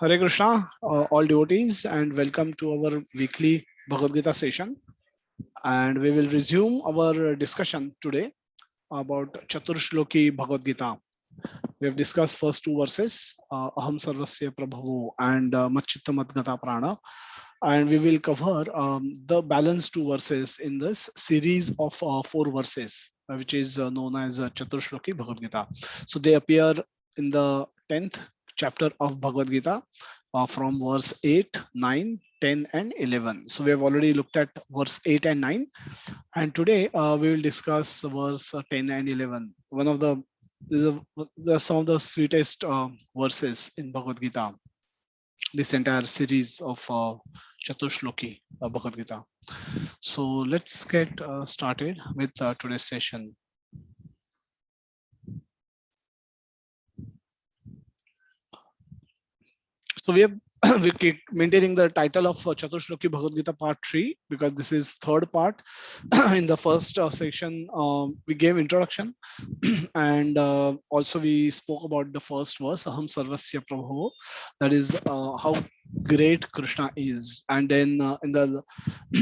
Hare Krishna, all devotees, and welcome to our weekly Bhagavad Gita session. And we will resume our discussion today about Chaturshloki Bhagavad Gita. We have discussed first two verses, Aham Sarvasya Prabhavo and Machchitta Madgata Prana. And we will cover the balance two verses in this series of four verses, which is known as Chaturshloki Bhagavad Gita. So they appear in the 10th chapter of Bhagavad Gita from verse 8, 9, 10, and 11. So we have already looked at verse 8 and 9. And today we will discuss verse 10 and 11. One of the some of the sweetest verses in Bhagavad Gita, this entire series of Chaturshloki Bhagavad Gita. So let's get started with today's session. So we have we keep maintaining the title of Chaturshloki Bhagavad Gita Part 3 because this is third part. In the first section, we gave introduction and also we spoke about the first verse, Aham Sarvasya Prabhu, that is how great Krishna is. And then in the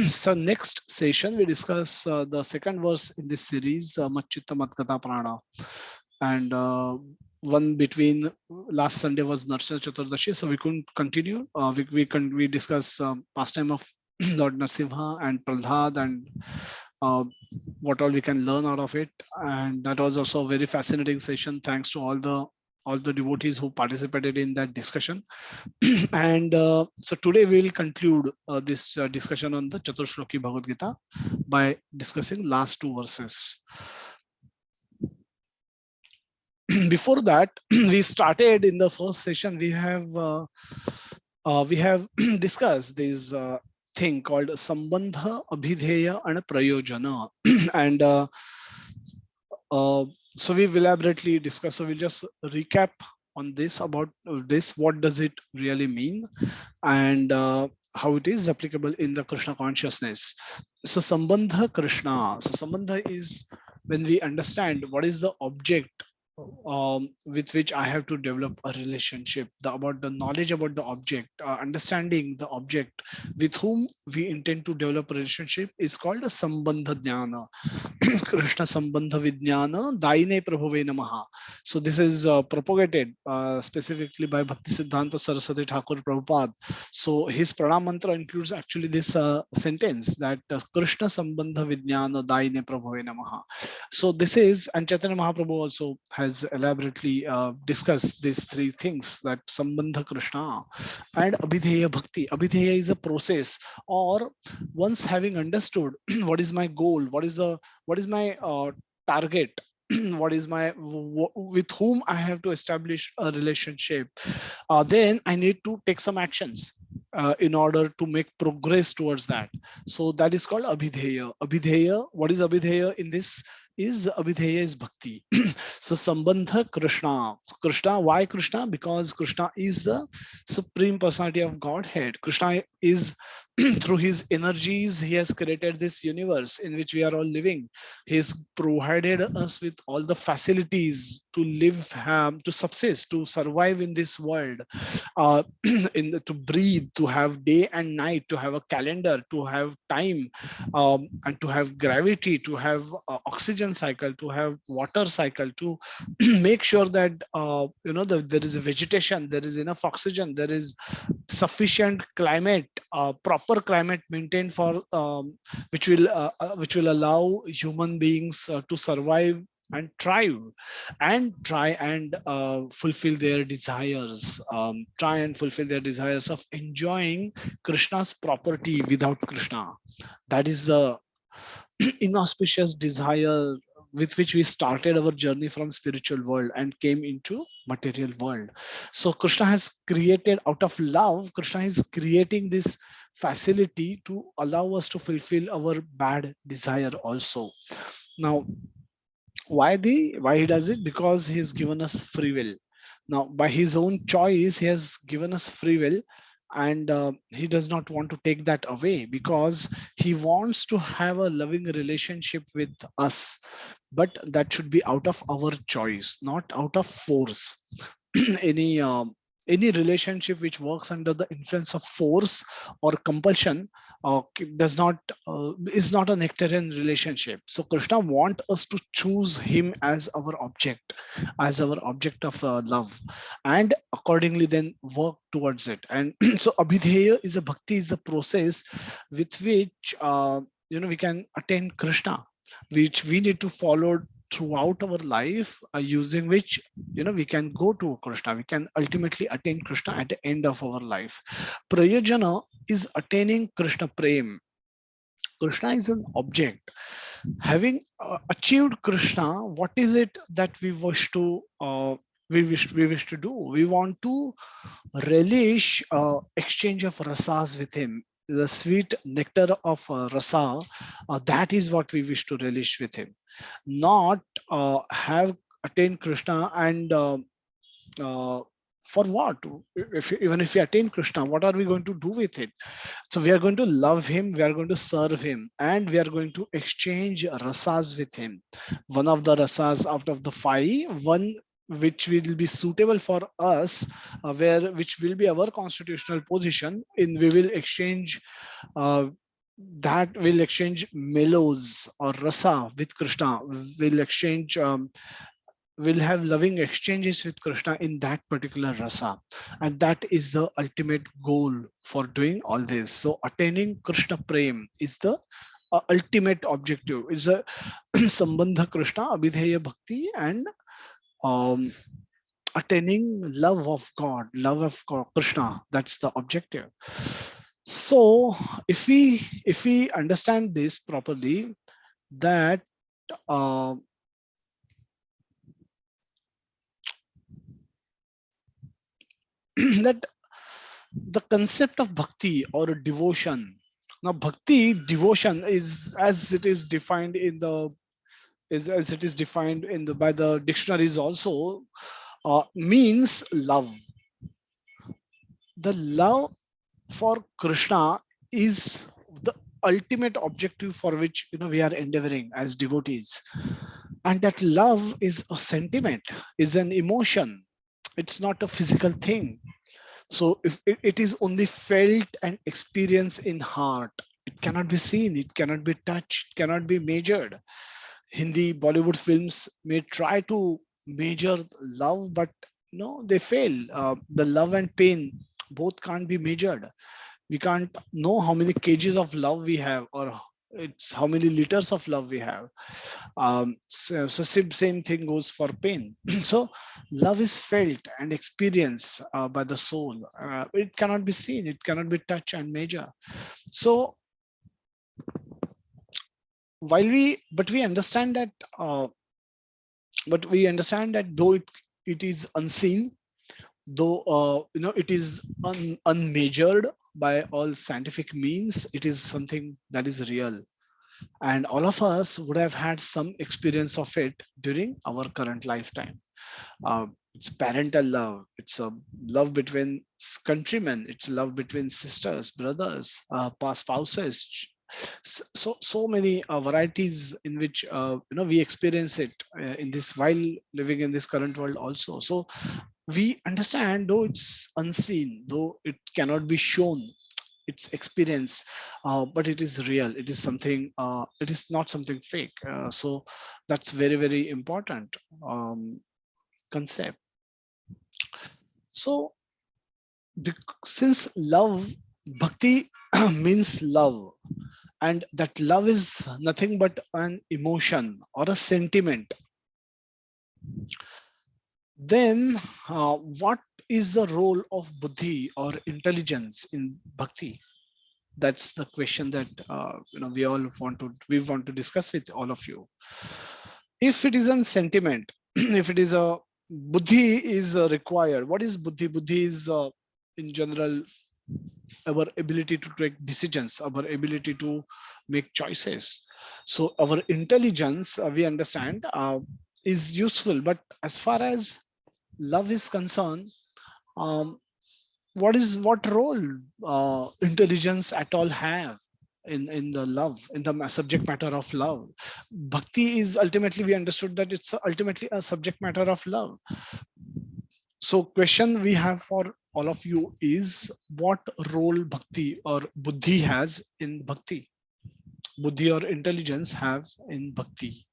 so next session, we discuss the second verse in this series, Machchitta Madgata Prana. And one between last Sunday was Narsha Chaturdashi, so we couldn't continue. We discuss pastime of Lord Narasimha and Prahlad and what all we can learn out of it, and that was also a very fascinating session. Thanks to all the devotees who participated in that discussion. And so today we will conclude this discussion on the Chaturshloki Bhagavad Gita by discussing last two verses. Before that, we started in the first session. We have discussed this thing called Sambandha, Abhidheya, and Prayojana, and so we've elaborately discussed. So we'll just recap on this about this. What does it really mean, and how it is applicable in the Krishna consciousness. So Sambandha Krishna. So Sambandha is when we understand what is the object with which I have to develop a relationship, about the knowledge about the object, understanding the object with whom we intend to develop a relationship is called a Sambandha Jnana. Krishna Sambandha Vijnana Daine Prabhave Namaha. So this is propagated specifically by Bhakti Siddhanta Saraswati Thakur Prabhupada. So his pranam mantra includes actually this sentence that Krishna Sambandha Vijnana Daine Prabhave Namaha. So this is, and Chaitanya Mahaprabhu also has elaborately discussed these three things, that Sambandha Krishna and Abhidheya Bhakti. Abhidheya is a process, or once having understood what is my goal, what is my target, what is my with whom I have to establish a relationship, then I need to take some actions in order to make progress towards that. So that is called Abhidheya. Abhidheya, what is Abhidheya in this? Is Abhidheya is Bhakti. So Sambandha Krishna. Krishna, why Krishna? Because Krishna is the Supreme Personality of Godhead. Krishna is through his energies, he has created this universe in which we are all living. He has provided us with all the facilities to live, to subsist, to survive in this world, to breathe, to have day and night, to have a calendar, to have time, and to have gravity, to have oxygen cycle, to have water cycle, to make sure that there is a vegetation, there is enough oxygen, there is sufficient climate, proper climate maintained for which will allow human beings to survive and thrive and try and fulfill their desires, of enjoying Krishna's property without Krishna. That is the inauspicious desire with which we started our journey from spiritual world and came into material world. So Krishna has created, out of love, Krishna is creating this facility to allow us to fulfill our bad desire also. Now, why he does it? Because he's given us free will. Now, by his own choice, he has given us free will, and he does not want to take that away, because he wants to have a loving relationship with us, but that should be out of our choice, not out of force. any Any relationship which works under the influence of force or compulsion does not is not a nectarian relationship. So Krishna want us to choose him as our object of love, and accordingly then work towards it. And so abhidheya is a bhakti, is a process with which we can attain Krishna, which we need to follow throughout our life, using which we can go to Krishna, we can ultimately attain Krishna at the end of our life. Prayojana is attaining Krishna prem. Krishna is an object. Having achieved Krishna, what is it that we wish to do? We want to relish exchange of rasas with him, the sweet nectar of rasa. That is what we wish to relish with him, not have attained Krishna and uh, for what? Even if we attain Krishna, what are we going to do with it? So we are going to love him, we are going to serve him, and we are going to exchange rasas with him. One of the rasas out of the five, one which will be suitable for us, where which will be our constitutional position, in we will exchange uh, that will exchange mellows or rasa with Krishna. Will exchange will have loving exchanges with Krishna in that particular rasa. And that is the ultimate goal for doing all this. So attaining Krishna Prem is the ultimate objective. Is a Sambandha Krishna, Abhidheya Bhakti, and um, attaining love of God, Krishna. That's the objective. So if we understand this properly, that uh, that the concept of bhakti or devotion, now bhakti devotion is as it is defined in the is as it is defined in the by the dictionaries also, means love. The love for Krishna is the ultimate objective for which we are endeavoring as devotees. And that love is a sentiment, is an emotion. It's not a physical thing. So if it is only felt and experienced in heart, it cannot be seen, it cannot be touched, cannot be measured. Hindi, Bollywood films may try to measure love, but no, they fail. The love and pain both can't be measured. We can't know how many kgs of love we have, or it's how many liters of love we have. So same thing goes for pain. So love is felt and experienced by the soul. It cannot be seen, it cannot be touched and measured. So while we understand that, though it is unseen, though it is unmeasured by all scientific means, it is something that is real, and all of us would have had some experience of it during our current lifetime. It's parental love, it's a love between countrymen, it's love between sisters, brothers, past spouses. So many varieties in which we experience it in this while living in this current world also. So we understand, though it's unseen, though it cannot be shown, its experience, but it is real, it is something, it is not something fake. So that's very very important concept. So since love, bhakti means love, and that love is nothing but an emotion or a sentiment, then what is the role of buddhi or intelligence in bhakti? That's the question that we want to discuss with all of you. If it is a sentiment, if it is a buddhi is required. What is buddhi? Buddhi is in general our ability to take decisions, our ability to make choices. So our intelligence, we understand, is useful, but as far as love is concerned, um, what role intelligence at all have in the love, in the subject matter of love? Bhakti is ultimately, we understood that it's ultimately a subject matter of love. So question we have for all of you is what role bhakti or buddhi has in bhakti. Buddhi or intelligence have in bhakti.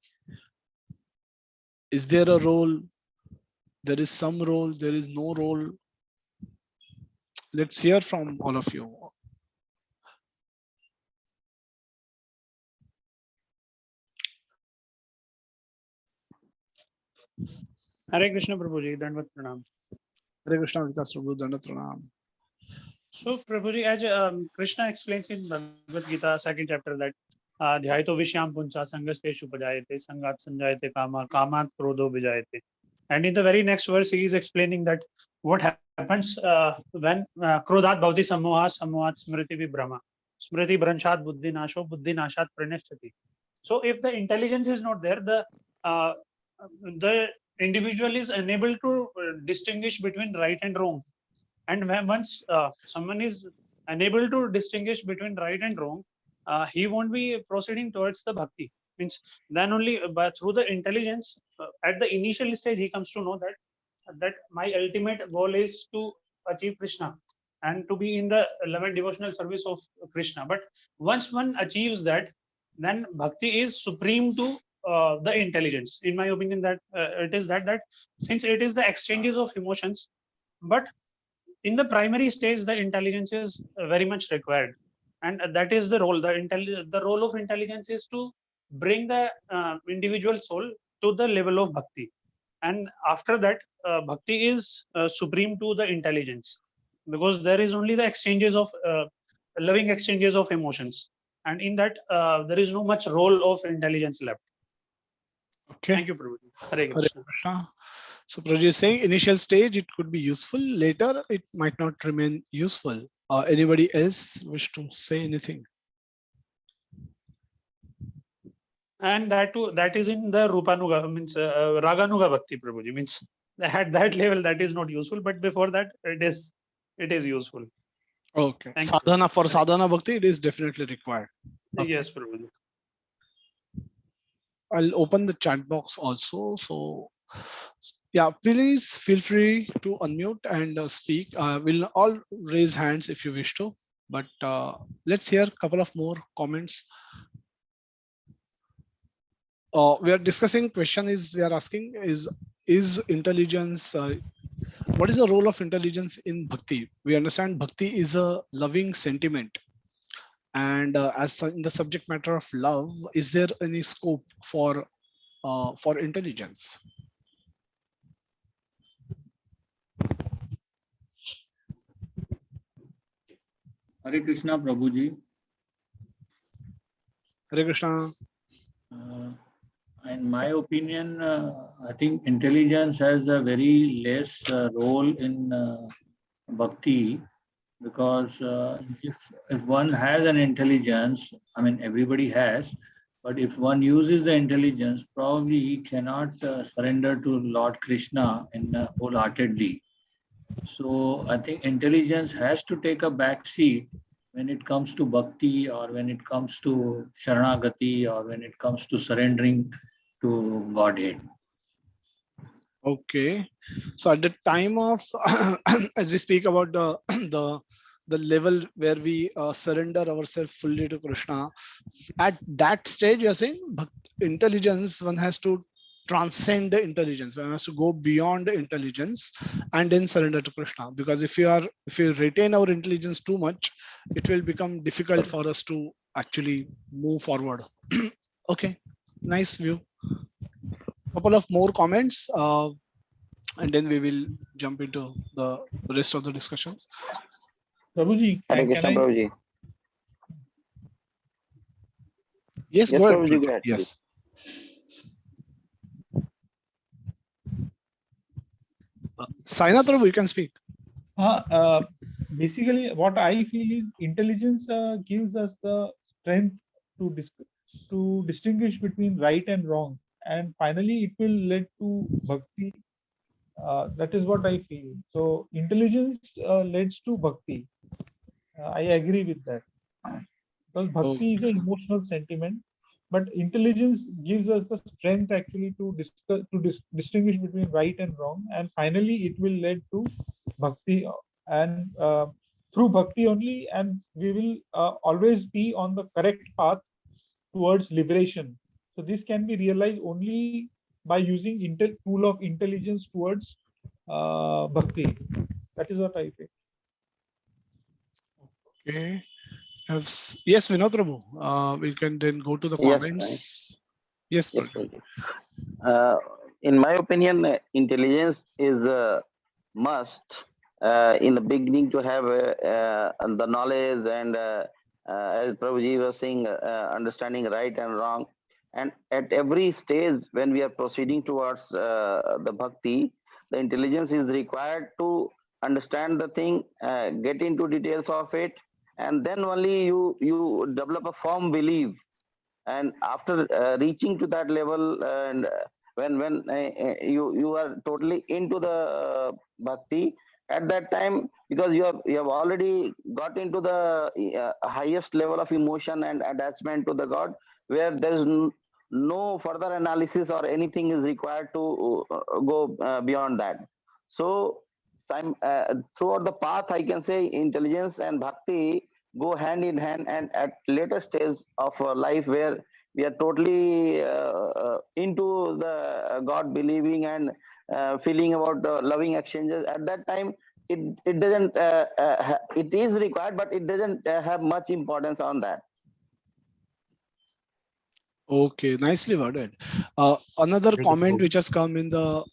Is there a role? There is some role, there is no role. Let's hear from all of you. Hare Krishna Prabhuji, Dandavat Pranam. Hare Krishna, Vikas Prabhu, Dandavat Pranam. So Prabhuji, as Krishna explains in Bhagavad Gita, second chapter, that Dhyaito Vishyam Puncha Sangaste Shupajayate, Sangat Sanjayate Kama, Kamat Krodho Vijayate. And in the very next verse, he is explaining that what happens when Krodhat Bhavati Samoha, Samohat Smriti Vibhrama, Smriti Branshat Buddhi Nasho, Buddhi Nashat Pranishtati. So if the intelligence is not there, the individual is unable to distinguish between right and wrong. And once someone is unable to distinguish between right and wrong, he won't be proceeding towards the bhakti. Means then only but through the intelligence, at the initial stage, he comes to know that my ultimate goal is to achieve Krishna and to be in the 11 devotional service of Krishna. But once one achieves that, then bhakti is supreme to the intelligence. In my opinion, that it is that since it is the exchanges of emotions, but in the primary stage, the intelligence is very much required, and that is the role. The role of intelligence is to bring the individual soul to the level of bhakti, and after that, bhakti is supreme to the intelligence, because there is only the exchanges of loving exchanges of emotions, and in that there is no much role of intelligence left. Okay. Thank you, Prabhu. Hare Hare Krishna. Krishna. So Prabhuji is saying initial stage it could be useful, later it might not remain useful. Anybody else wish to say anything? And that too, that is in the Rupanuga, means Raganuga Bhakti, Prabhuji, means at that level that is not useful, but before that it is useful. Okay. Thank Sadhana, you. for sadhana bhakti, it is definitely required. Okay. Yes, Prabhuji. I'll open the chat box also. So yeah, please feel free to unmute and speak. We'll all raise hands if you wish to, but let's hear a couple of more comments. We are discussing question is we are asking is intelligence what is the role of intelligence in bhakti? We understand bhakti is a loving sentiment, and as in the subject matter of love, is there any scope for intelligence? Hare Krishna, Prabhuji. Hare Krishna. In my opinion, I think intelligence has a very less role in bhakti, because if one has an intelligence, I mean everybody has, but if one uses the intelligence, probably he cannot surrender to Lord Krishna in wholeheartedly. So I think intelligence has to take a back seat when it comes to bhakti, or when it comes to sharanagati, or when it comes to surrendering to Godhead. Okay, so at the time of as we speak about the the level where we surrender ourselves fully to Krishna, at that stage you're saying intelligence, one has to transcend the intelligence, one has to go beyond the intelligence and then surrender to Krishna, because if you retain our intelligence too much, it will become difficult for us to actually move forward. Okay, nice view. Couple of more comments and then we will jump into the rest of the discussions. Prabhuji, can I? Prabhuji. Yes, Yes, go ahead. Prabhuji, go ahead, Yes. Sainath Prabhu, you can speak. Basically, what I feel is intelligence gives us the strength to distinguish between right and wrong, and finally, it will lead to bhakti. That is what I feel. So, intelligence leads to bhakti. I agree with that. Because bhakti is an emotional sentiment, but intelligence gives us the strength actually to distinguish between right and wrong, and finally, it will lead to bhakti and through bhakti only, and we will always be on the correct path towards liberation. So this can be realized only by using tool of intelligence towards bhakti. That is what I think. Okay. Yes, Vinod Prabhu. We can then go to the Yes, comments. Yes, yes, Prabhu. in my opinion, intelligence is a must in the beginning to have the knowledge and as Prabhuji was saying, understanding right and wrong. And at every stage when we are proceeding towards the bhakti, the intelligence is required to understand the thing, get into details of it, and then only you develop a firm belief. And after reaching to that level, and when you are totally into the bhakti, at that time, because you have already got into the highest level of emotion and attachment to the god, where there is no further analysis or anything is required to go beyond that. So throughout the path, I can say intelligence and bhakti go hand in hand, and at later stage of life where we are totally into the god believing and feeling about the loving exchanges, at that time it doesn't it is required, but it doesn't have much importance on that. Okay, nicely worded. Another comment which has come in the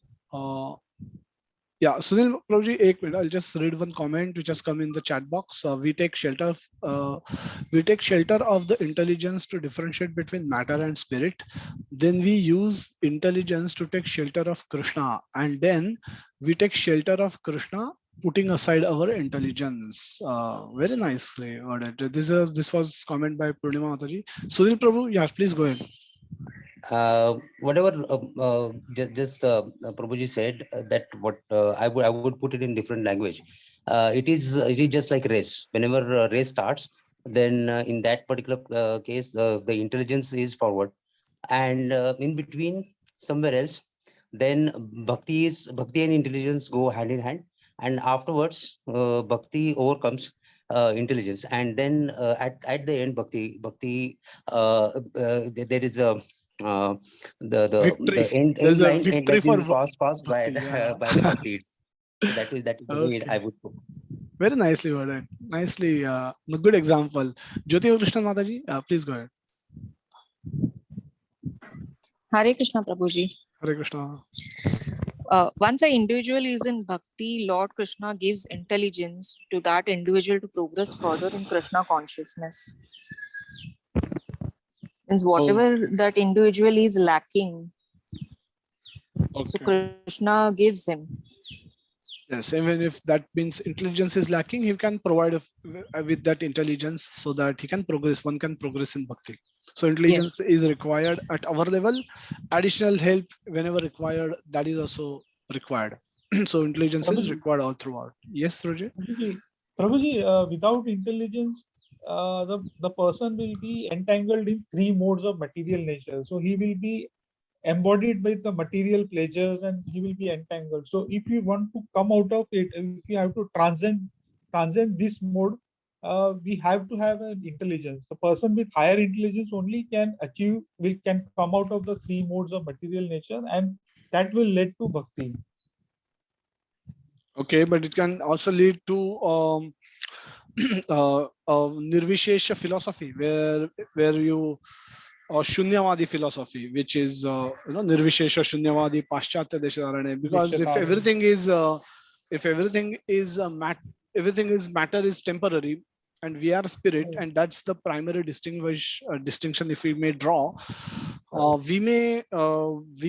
yeah, Sunil Prabhuji, एक minute. I'll just read one comment which has come in the chat box. We take shelter of the intelligence to differentiate between matter and spirit. Then we use intelligence to take shelter of Krishna, and then we take shelter of Krishna, putting aside our intelligence. Very nicely worded. This was comment by Purnima Mataji. Sunil Prabhu, yes, please go ahead. Whatever just Prabhuji said, that what I would put it in different language. It is just like race. Whenever a race starts, then in that particular case, the intelligence is forward, and in between somewhere else, then bhakti and intelligence go hand in hand, and afterwards bhakti overcomes intelligence, and then at the end bhakti there is a Victory. the end There's a line victory that for is passed by Bhakti. Yeah. by the bhakti. So that is the way Okay. I would put. Very nicely worded. Nicely, a good example. Jyoti Krishna Mataji, please go ahead. Hare Krishna Prabhuji. Hare Krishna. Once an individual is in bhakti, Lord Krishna gives intelligence to that individual to progress further in Krishna consciousness. Means whatever that individual is lacking, so Krishna gives him. Yes, even if that means intelligence is lacking, he can provide with that intelligence so that he can progress. One can progress in bhakti. So intelligence is required at our level. Additional help whenever required, that is also required. So intelligence is required all throughout. Yes, Roger. Prabhuji, without intelligence, the person will be entangled in three modes of material nature. So he will be embodied by the material pleasures, and he will be entangled. So if you want to come out of it, if you have to transcend this mode, we have to have an intelligence. The person with higher intelligence only can come out of the three modes of material nature, and that will lead to bhakti. Okay, but it can also lead to nirvishesha philosophy, where you or Shunyavadi philosophy, which is Nirvishesha Shunyavadi Paschatya Deshadarane. Because if everything is matter is temporary, and we are spirit, and that's the primary distinction. If we may draw, we may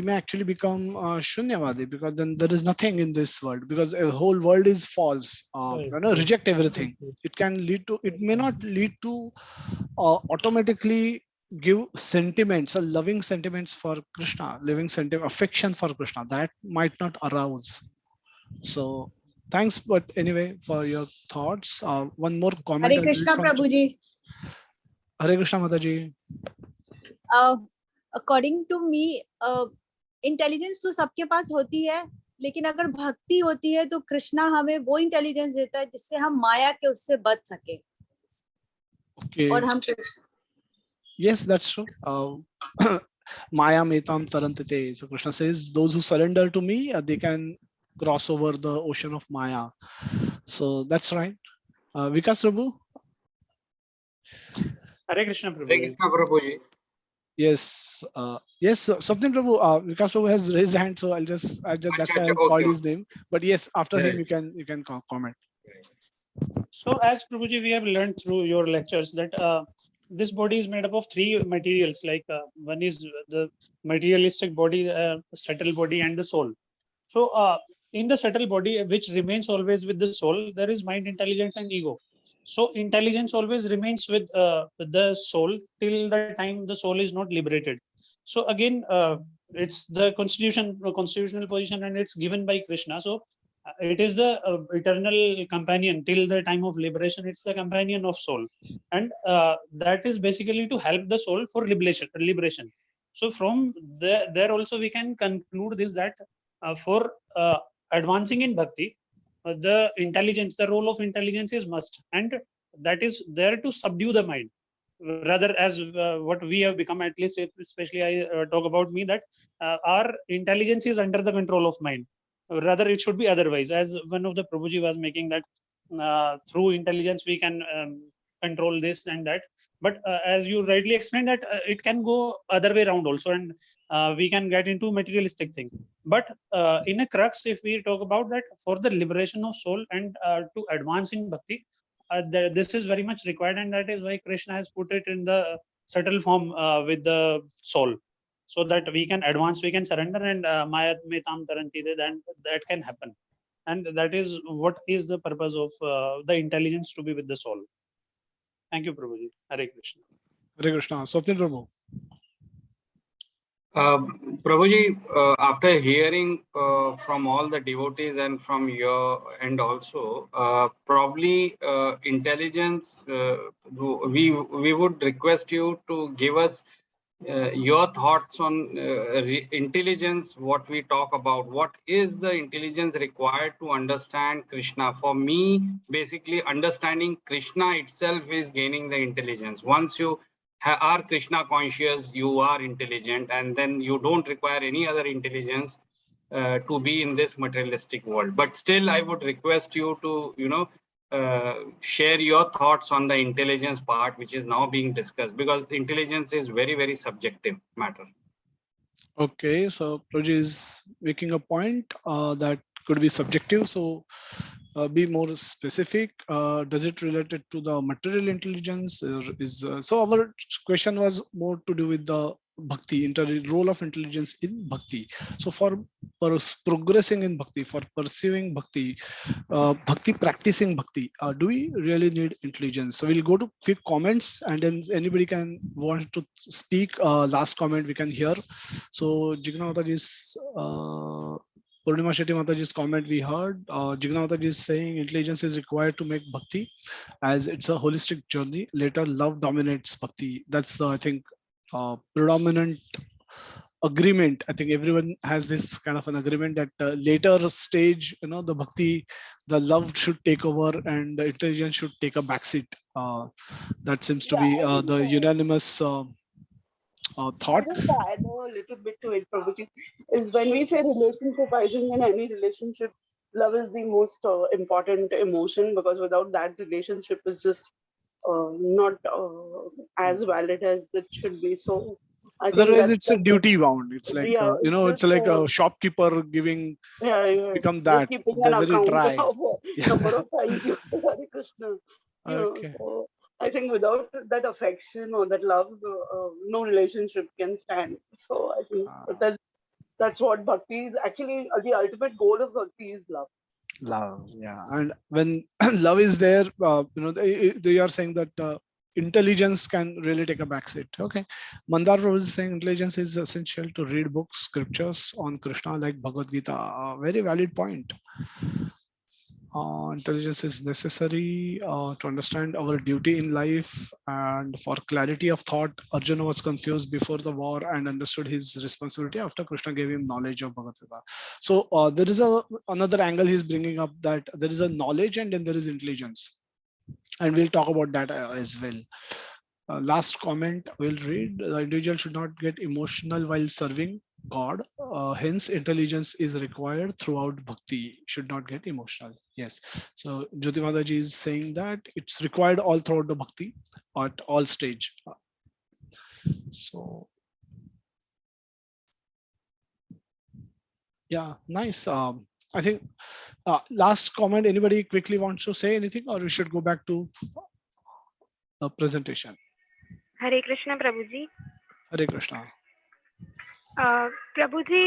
actually become Shunyavadi, because then there is nothing in this world, because a whole world is false. Reject everything. It can lead to. It may not lead to automatically give sentiments, a loving sentiments for Krishna, affection for Krishna, that might not arouse. So thanks, but anyway, for your thoughts. One more comment. Hare Krishna Prabhuji. Hare Krishna Mataji. According to me, intelligence तो सबके पास होती है, लेकिन अगर भक्ति होती है तो कृष्णा हमें वो इंटेलिजेंस देता है जिससे हम माया के उससे बच सके Okay. और हम Yes, that's true. Maya metam tarantite. So Krishna says, those who surrender to me, they can cross over the ocean of Maya. So that's right. Vikas Prabhu? Hare Krishna Hare Prabhuji. Krishna Prabhuji. Yes. Yes, Saptin Prabhu, Vikas Prabhu has raised hand, so that's why I called his name. But yes, after him, you can comment. So as Prabhuji, we have learned through your lectures that this body is made up of three materials. Like one is the materialistic body, subtle body, and the soul. So in the subtle body, which remains always with the soul, there is mind, intelligence, and ego. So intelligence always remains with the soul till the time the soul is not liberated. So again, it's the constitutional position, and it's given by Krishna. So it is the eternal companion till the time of liberation. It's the companion of soul, and that is basically to help the soul for liberation. So from there also we can conclude this, that for advancing in bhakti, the role of intelligence is must, and that is there to subdue the mind. Rather, as what we have become, at least especially I talk about me, that our intelligence is under the control of mind. Rather, it should be otherwise. As one of the Prabhuji was making that through intelligence we can control this and that. But as you rightly explained, that it can go other way around also, and we can get into materialistic thing. But in a crux, if we talk about that, for the liberation of soul and to advance in bhakti, this is very much required, and that is why Krishna has put it in the subtle form with the soul, so that we can advance, we can surrender, and Maya metam tarantite, then that can happen. And that is what is the purpose of the intelligence to be with the soul. Thank you, Prabhuji. Hare Krishna. Hare Krishna. Saptin Prabhu. Prabhuji, after hearing from all the devotees and from your end also, probably intelligence, we would request you to give us your thoughts on intelligence, what we talk about. What is the intelligence required to understand Krishna? For me, basically understanding Krishna itself is gaining the intelligence. Once you are Krishna conscious, you are intelligent, and then you don't require any other intelligence to be in this materialistic world. But still, I would request you to, share your thoughts on the intelligence part, which is now being discussed, because intelligence is very, very subjective matter. Okay, so Prabhuji is making a point that could be subjective. So be more specific. Does it related to the material intelligence? So our question was more to do with the bhakti, role of intelligence in bhakti. So for progressing in bhakti, for pursuing bhakti, bhakti practicing bhakti, do we really need intelligence? So we'll go to few comments, and then anybody can want to speak. Last comment we can hear. So Jigna Mataji's Purnima Shetty Mataji's comment we heard. Jigna Mataji is saying intelligence is required to make bhakti, as it's a holistic journey. Later, love dominates bhakti. That's I think predominant agreement. I think everyone has this kind of an agreement that later stage, the bhakti, the love should take over, and the intelligence should take a backseat. That seems to be the unanimous thought. Just to add a little bit to it, Prabhuji, is when we say relationship, I think in any relationship, love is the most important emotion, because without that, relationship is just not as valid as it should be. So I think Otherwise, that it's a duty bound. It's like it's like a shopkeeper giving become just that. keeping an They're very account dry. of number of thank you, Hare Krishna. Okay. So I think without that affection or that love, no relationship can stand. So I think that's what bhakti is. Actually, the ultimate goal of bhakti is love. Love, yeah. And when love is there, they are saying that intelligence can really take a backseat. Okay. Mandar Prabhu is saying intelligence is essential to read books, scriptures on Krishna like Bhagavad Gita. Very valid point. Intelligence is necessary to understand our duty in life, and for clarity of thought, Arjuna was confused before the war and understood his responsibility after Krishna gave him knowledge of Bhagavad Gita. So there is another angle he's bringing up, that there is a knowledge and then there is intelligence, and we'll talk about that as well. Last comment we'll read: the individual should not get emotional while serving God. Hence, intelligence is required throughout bhakti. Should not get emotional. Yes. So Jyotimadaji is saying that it's required all throughout the bhakti at all stage. So yeah, nice. I think last comment. Anybody quickly wants to say anything, or we should go back to the presentation? Hare Krishna Prabhu ji. Hare Krishna. Prabhu ji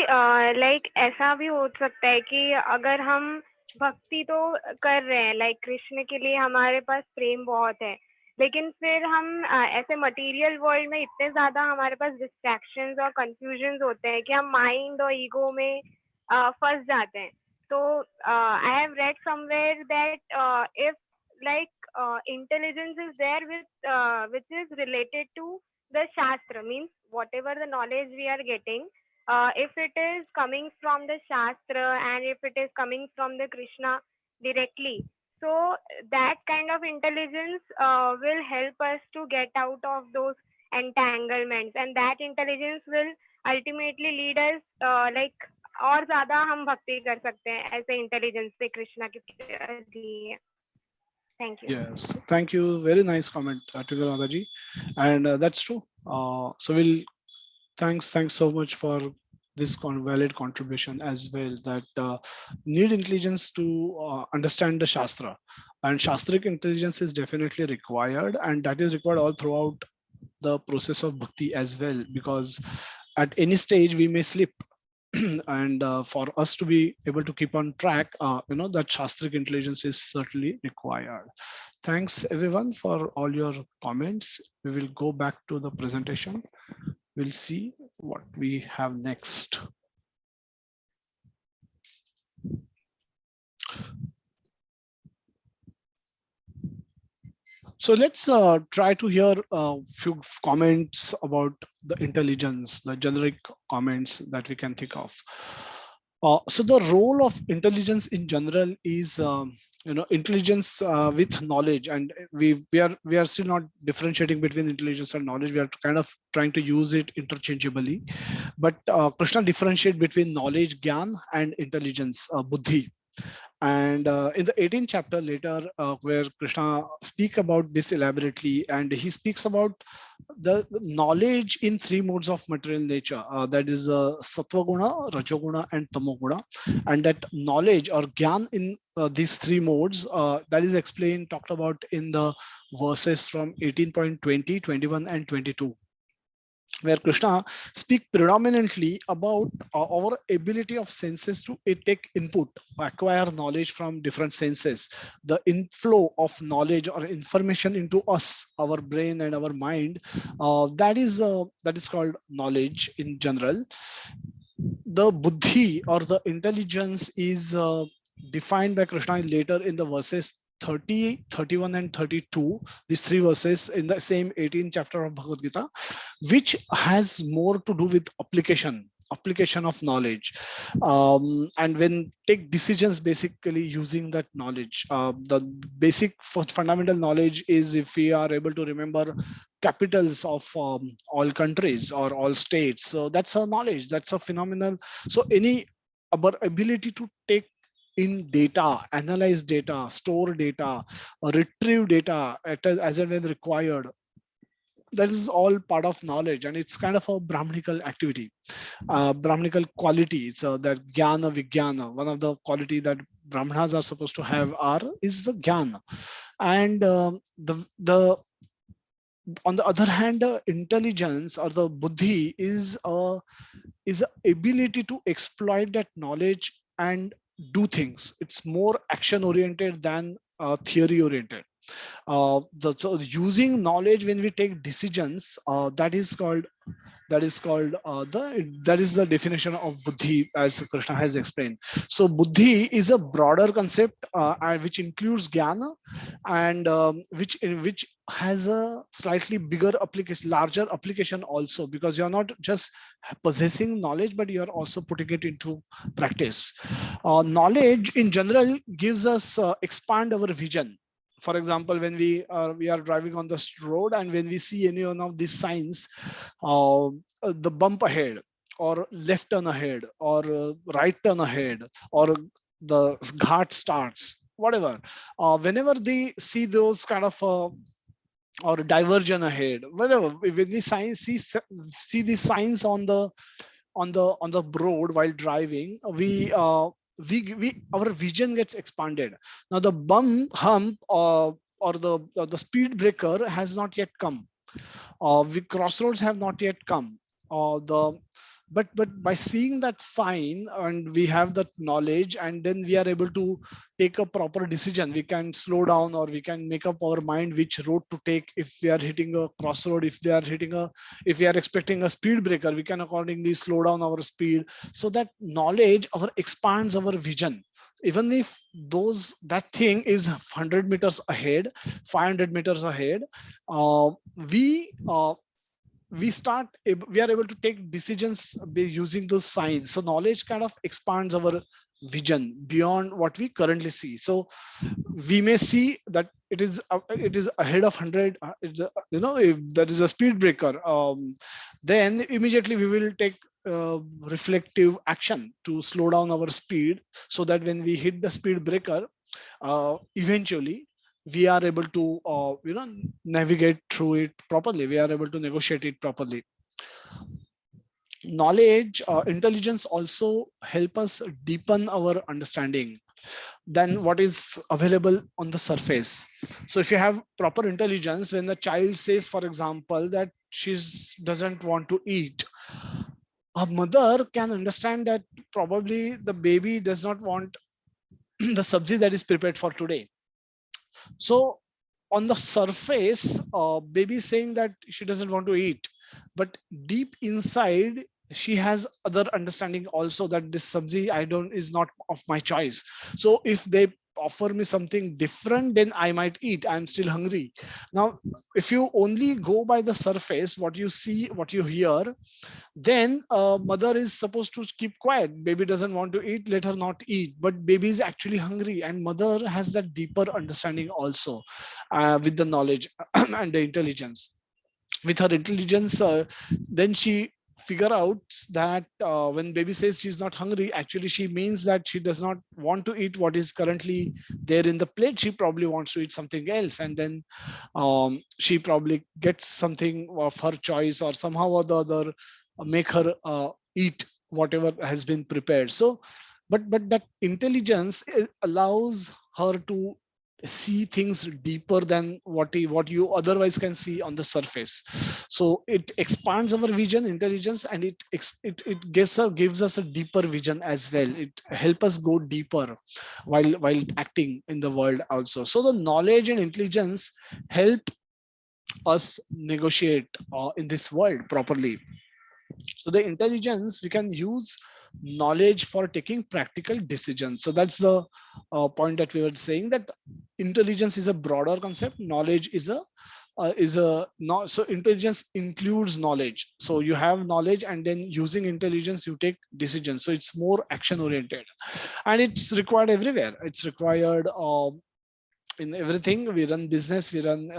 like ऐसा भी हो सकता है कि अगर हम भक्ति तो कर रहे हैं, लाइक कृष्ण के लिए हमारे पास प्रेम बहुत है, लेकिन फिर हम ऐसे मटेरियल वर्ल्ड में इतने ज्यादा हमारे पास डिस्ट्रैक्शंस और कंफ्यूजन्स होते हैं कि हम माइंड और ईगो में फंस जाते हैं। तो I have read somewhere that if like intelligence is there with which is related to the shastra, means whatever the knowledge we are getting, if it is coming from the shastra and if it is coming from the Krishna directly, so that kind of intelligence will help us to get out of those entanglements, and that intelligence will ultimately lead us like और ज्यादा हम भक्ति कर सकते हैं ऐसे intelligence से कृष्णा के लिए। Thank you. Yes, thank you. Very nice comment, Tigaradaji, and that's true. So we'll thanks so much for this valid contribution as well. That need intelligence to understand the shastra, and shastric intelligence is definitely required, and that is required all throughout the process of bhakti as well, because at any stage we may slip. And for us to be able to keep on track, that shastric intelligence is certainly required. Thanks everyone for all your comments. We will go back to the presentation. We'll see what we have next. So let's try to hear a few comments about the intelligence, the generic comments that we can think of. So the role of intelligence in general is, intelligence with knowledge, and we are still not differentiating between intelligence and knowledge. We are kind of trying to use it interchangeably, but Krishna differentiate between knowledge, gyan, and intelligence, buddhi. And in the 18th chapter later, where Krishna speak about this elaborately, and he speaks about the knowledge in three modes of material nature, that is sattva guna, rajoguna, and tamoguna. And that knowledge or gyan in these three modes, that is explained, talked about in the verses from 18.20, 21, and 22, where Krishna speak predominantly about our ability of senses to take input, acquire knowledge from different senses, the inflow of knowledge or information into us, our brain and our mind. That is called knowledge in general. The buddhi or the intelligence is defined by Krishna later in the verses 30, 31, and 32, these three verses in the same 18th chapter of Bhagavad Gita, which has more to do with application of knowledge, and when take decisions basically using that knowledge. The basic fundamental knowledge is if we are able to remember capitals of all countries or all states, so that's a knowledge, that's a phenomenal. So our ability to take in data, analyze data, store data, retrieve data as and when required, that is all part of knowledge, and it's kind of a brahmanical activity, brahmanical quality. It's that jnana vijnana, one of the quality that brahmanas are supposed to have is the jnana. And the on the other hand, the intelligence or the buddhi is a ability to exploit that knowledge and do things. It's more action oriented than theory oriented. So using knowledge when we take decisions, that is the definition of buddhi, as Krishna has explained. So buddhi is a broader concept, which includes jnana, and which has a slightly bigger application, larger application also, because you're not just possessing knowledge, but you're also putting it into practice. Knowledge in general gives us expand our vision. For example, when we are driving on this road, and when we see any one of these signs, the bump ahead, or left turn ahead, or right turn ahead, or the ghat starts, whatever, whenever they see those kind of or diversion ahead, whatever, when we see these signs on the road while driving, we our vision gets expanded. Now the hump, or the speed breaker has not yet come. We crossroads have not yet come. The but by seeing that sign, and we have that knowledge, and then we are able to take a proper decision. We can slow down, or we can make up our mind which road to take. If we are hitting a crossroad, if we are expecting a speed breaker, we can accordingly slow down our speed. So that knowledge expands our vision. Even if that thing is 100 meters ahead, 500 meters ahead, uh, we uh, we are able to take decisions by using those signs. So knowledge kind of expands our vision beyond what we currently see. So we may see that it is ahead of 100, if there is a speed breaker, then immediately we will take reflective action to slow down our speed, so that when we hit the speed breaker, eventually we are able to navigate through it properly. We are able to negotiate it properly. Knowledge, intelligence also help us deepen our understanding than what is available on the surface. So if you have proper intelligence, when the child says, for example, that she doesn't want to eat, a mother can understand that probably the baby does not want the sabzi that is prepared for today. So on the surface, baby is saying that she doesn't want to eat, but deep inside she has other understanding also, that this sabzi I don't is not of my choice. So if they offer me something different, then I might eat. I'm still hungry. Now, if you only go by the surface, what you see, what you hear, then mother is supposed to keep quiet. Baby doesn't want to eat, let her not eat. But baby is actually hungry, and mother has that deeper understanding also, with the knowledge and the intelligence. With her intelligence, then she figure out that when baby says she's not hungry, actually she means that she does not want to eat what is currently there in the plate. She probably wants to eat something else, and then she probably gets something of her choice, or somehow or the other make her eat whatever has been prepared. So but that intelligence allows her to see things deeper than what you otherwise can see on the surface. So it expands our vision, intelligence, and it gives us a deeper vision as well. It helps us go deeper while acting in the world also. So the knowledge and intelligence help us negotiate in this world properly. So the intelligence, we can use knowledge for taking practical decisions. So that's the point that we were saying, that intelligence is a broader concept, knowledge is a not. So intelligence includes knowledge. So you have knowledge, and then using intelligence you take decisions. So it's more action oriented, and it's required everywhere. It's required in everything. We run business, we run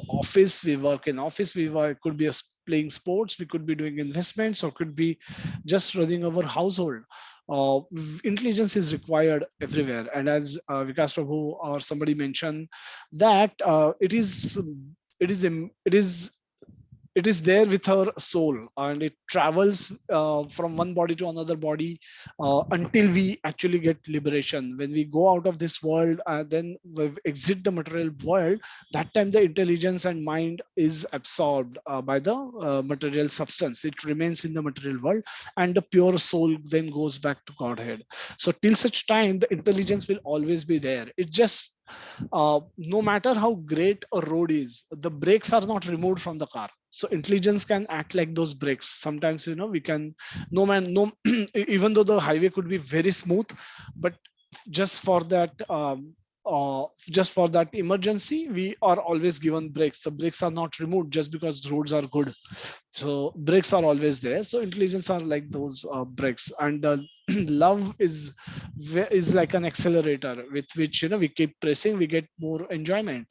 office, we work in office, we work, could be playing sports, we could be doing investments, or could be just running our household. uh, Intelligence is required everywhere. And as Vikas Prabhu or somebody mentioned, that it is it is there with our soul, and it travels from one body to another body until we actually get liberation. When we go out of this world, then we exit the material world, that time the intelligence and mind is absorbed by the material substance. It remains in the material world, and the pure soul then goes back to Godhead. So till such time, the intelligence will always be there. It just no matter how great a road is, the brakes are not removed from the car. So intelligence can act like those brakes. Sometimes, we can, no man, no, even though the highway could be very smooth, but just for that, just for that emergency, we are always given brakes. The brakes are not removed just because roads are good. So brakes are always there. So intelligence are like those brakes, and love is like an accelerator with which we keep pressing, we get more enjoyment.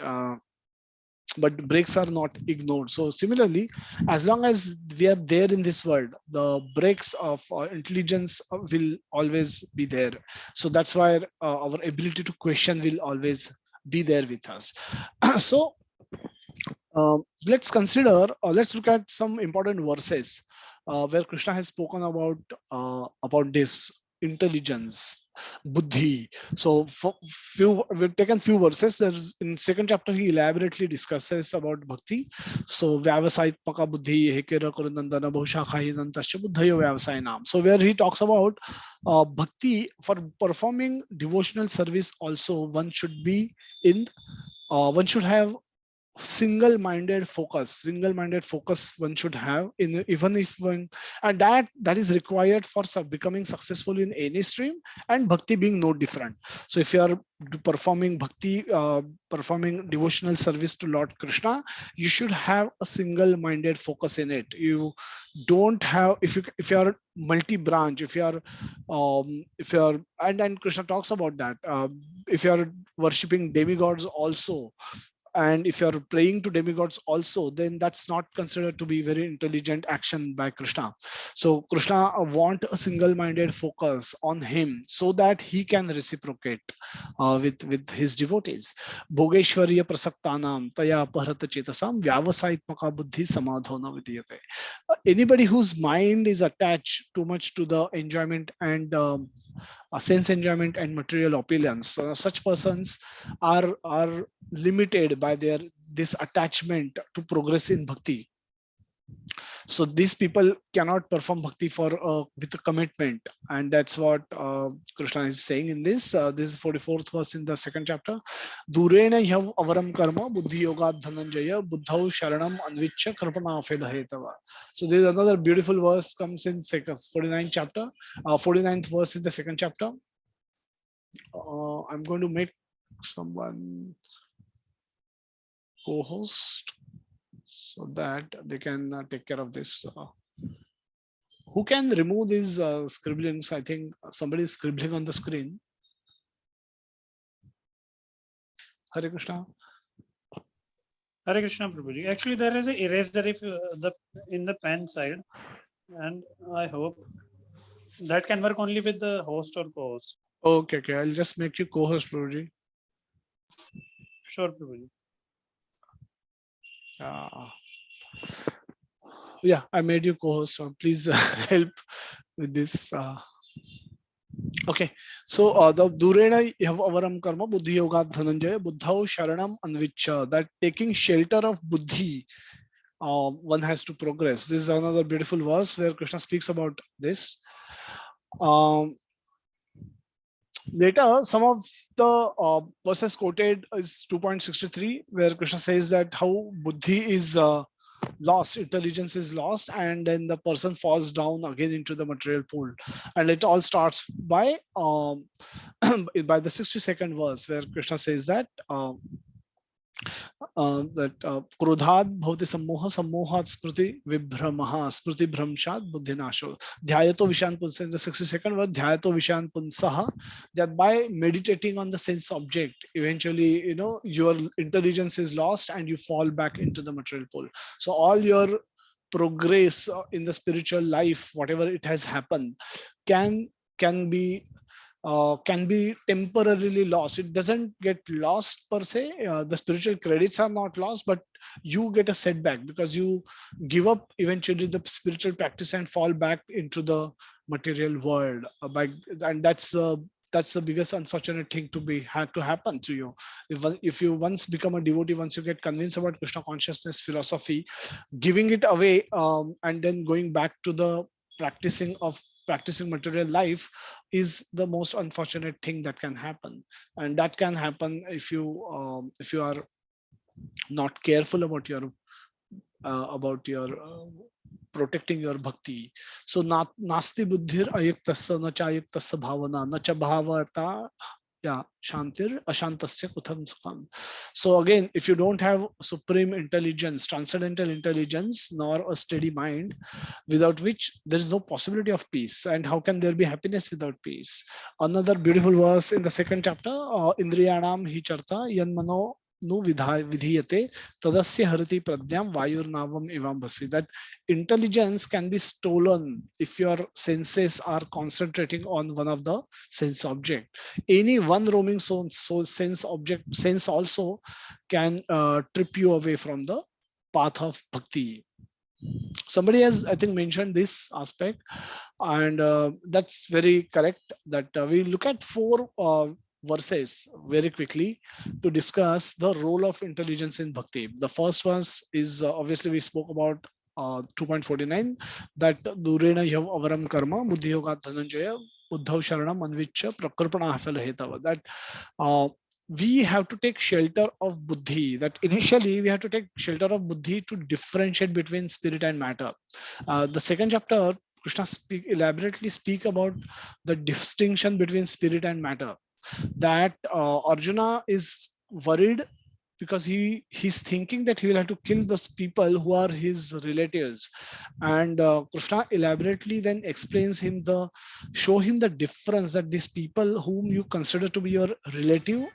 But brakes are not ignored. So similarly, as long as we are there in this world, the brakes of intelligence will always be there. So that's why our ability to question will always be there with us. So let's consider, let's look at some important verses where Krishna has spoken about this intelligence, buddhi. So for few, we've taken few verses. There's in second chapter he elaborately discusses about bhakti. So vyavasayitmaka buddhi hekera kurunandana bhushakhahinantasya buddhayo vyavasayinam. So where he talks about bhakti, for performing devotional service also one should be in, one should have single-minded focus one should have in, even if one, and that is required for becoming successful in any stream, and bhakti being no different. So if you are performing bhakti, performing devotional service to Lord Krishna, you should have a single-minded focus in it. You don't have, if you are multi-branch, if you are and Krishna talks about that, if you are worshipping demigods also, and if you're praying to demigods also, then that's not considered to be very intelligent action by Krishna. So Krishna want a single-minded focus on him so that he can reciprocate with his devotees. Bhogeshwarya prasaktanam taya pahrata chetasam vyavasayitmaka buddhi samadhona vidiyate. Anybody whose mind is attached too much to the enjoyment and sense enjoyment and material opulence, such persons are limited by their this attachment to progress in bhakti. So these people cannot perform bhakti for with a commitment, and that's what Krishna is saying in this. This is 44th verse in the second chapter. Durena yav avaram karma buddhi yoga dhananjaya buddhau sharanam anvichya karpana fedhetava. So there is another beautiful verse comes in 49th chapter, 49th verse in the second chapter. I'm going to make someone co-host so that they can take care of this. Who can remove these scribblings? I think somebody is scribbling on the screen. Hare Krishna. Hare Krishna, Prabhuji. Actually, there is an eraser if in the pen side, and I hope that can work only with the host or co-host. Okay, I'll just make you co-host, Prabhuji. Sure, Prabhuji. Yeah, I made you co-host. So please help with this. Okay, so the Durena avaram karma buddhi yoga dhananjaya buddhau sharanam anvicha, that taking shelter of buddhi, one has to progress. This is another beautiful verse where Krishna speaks about this. Later, some of the verses quoted is 2.63, where Krishna says that how buddhi is lost, intelligence is lost, and then the person falls down again into the material pool. And it all starts by by the 62nd verse, where Krishna says that krodhat bhavati sammoha sammohat smriti vibhramaha smriti bhramshat buddhinasho dhyayato vishan punsa. In the 62nd verse, dhyayato vishan punsaha, that by meditating on the sense object, eventually your intelligence is lost and you fall back into the material pool. So all your progress in the spiritual life, whatever it has happened, can be can be temporarily lost. It doesn't get lost per se. The spiritual credits are not lost, but you get a setback because you give up eventually the spiritual practice and fall back into the material world. And that's the biggest unfortunate thing to be had to happen to you. If you once become a devotee, once you get convinced about Krishna consciousness philosophy, giving it away, and then going back to the practicing material life is the most unfortunate thing that can happen. And that can happen if you are not careful about your protecting your bhakti. So nasti buddhir ayuktasya na cha ayuktasya bhavana na cha bhavata yeah shantir ashantasya kutham sukham. So again, if you don't have supreme intelligence, transcendental intelligence, nor a steady mind, without which there is no possibility of peace, and how can there be happiness without peace? Another beautiful verse in the second chapter, indriyanam hi charta yan mano nu vidhiyate tadasya harati pradyam vayurnavam ivambasi. That intelligence can be stolen if your senses are concentrating on one of the sense object. Any one roaming sense also can trip you away from the path of bhakti. Somebody has, I think, mentioned this aspect, and that's very correct. That we look at four verses very quickly to discuss the role of intelligence in bhakti. The first verse is obviously we spoke about 2.49, that durena yav avaram karma buddhi yoga dhananjaya uddhav sharanam anvichya prakrpana hafala hetava. That we have to take shelter of buddhi. That initially we have to take shelter of buddhi to differentiate between spirit and matter. The second chapter, Krishna elaborately speak about the distinction between spirit and matter. That Arjuna is worried because he's thinking that he will have to kill those people who are his relatives, and Krishna elaborately then explains show him the difference, that these people whom you consider to be your relative,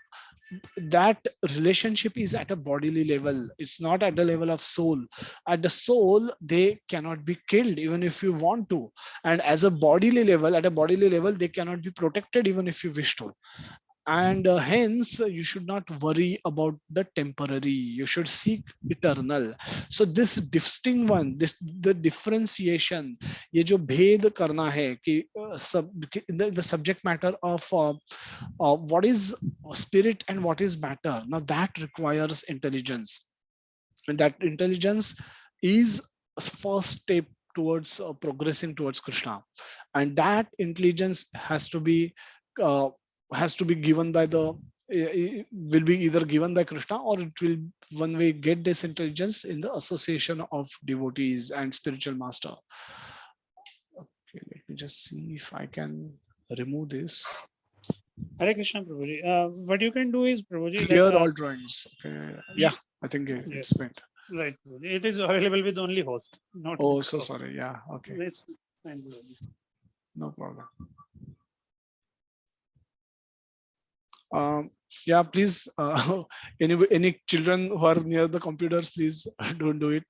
that relationship is at a bodily level. It's not at the level of soul. At the soul, they cannot be killed even if you want to, and as a bodily level, at a bodily level, they cannot be protected even if you wish to. And hence you should not worry about the temporary, you should seek eternal. So this distinct one, the differentiation, ये जो भेद करना है कि the subject matter of what is spirit and what is matter, now that requires intelligence, and that intelligence is a first step towards progressing towards Krishna, and that intelligence uh, has to be given by will be either given by Krishna, or it will one way get this intelligence in the association of devotees and spiritual master. Okay, let me just see if I can remove this. Hare Krishna, Prabhuji. What you can do is, Prabhuji, Clear all drawings. Okay. Yeah, I think it's meant. Right, Prabhuji. It is available with only host, not. Oh, with so host. sorry. Yeah. Okay. It's fine, Prabhuji. No problem. Yeah, please. Any children who are near the computers, please don't do it.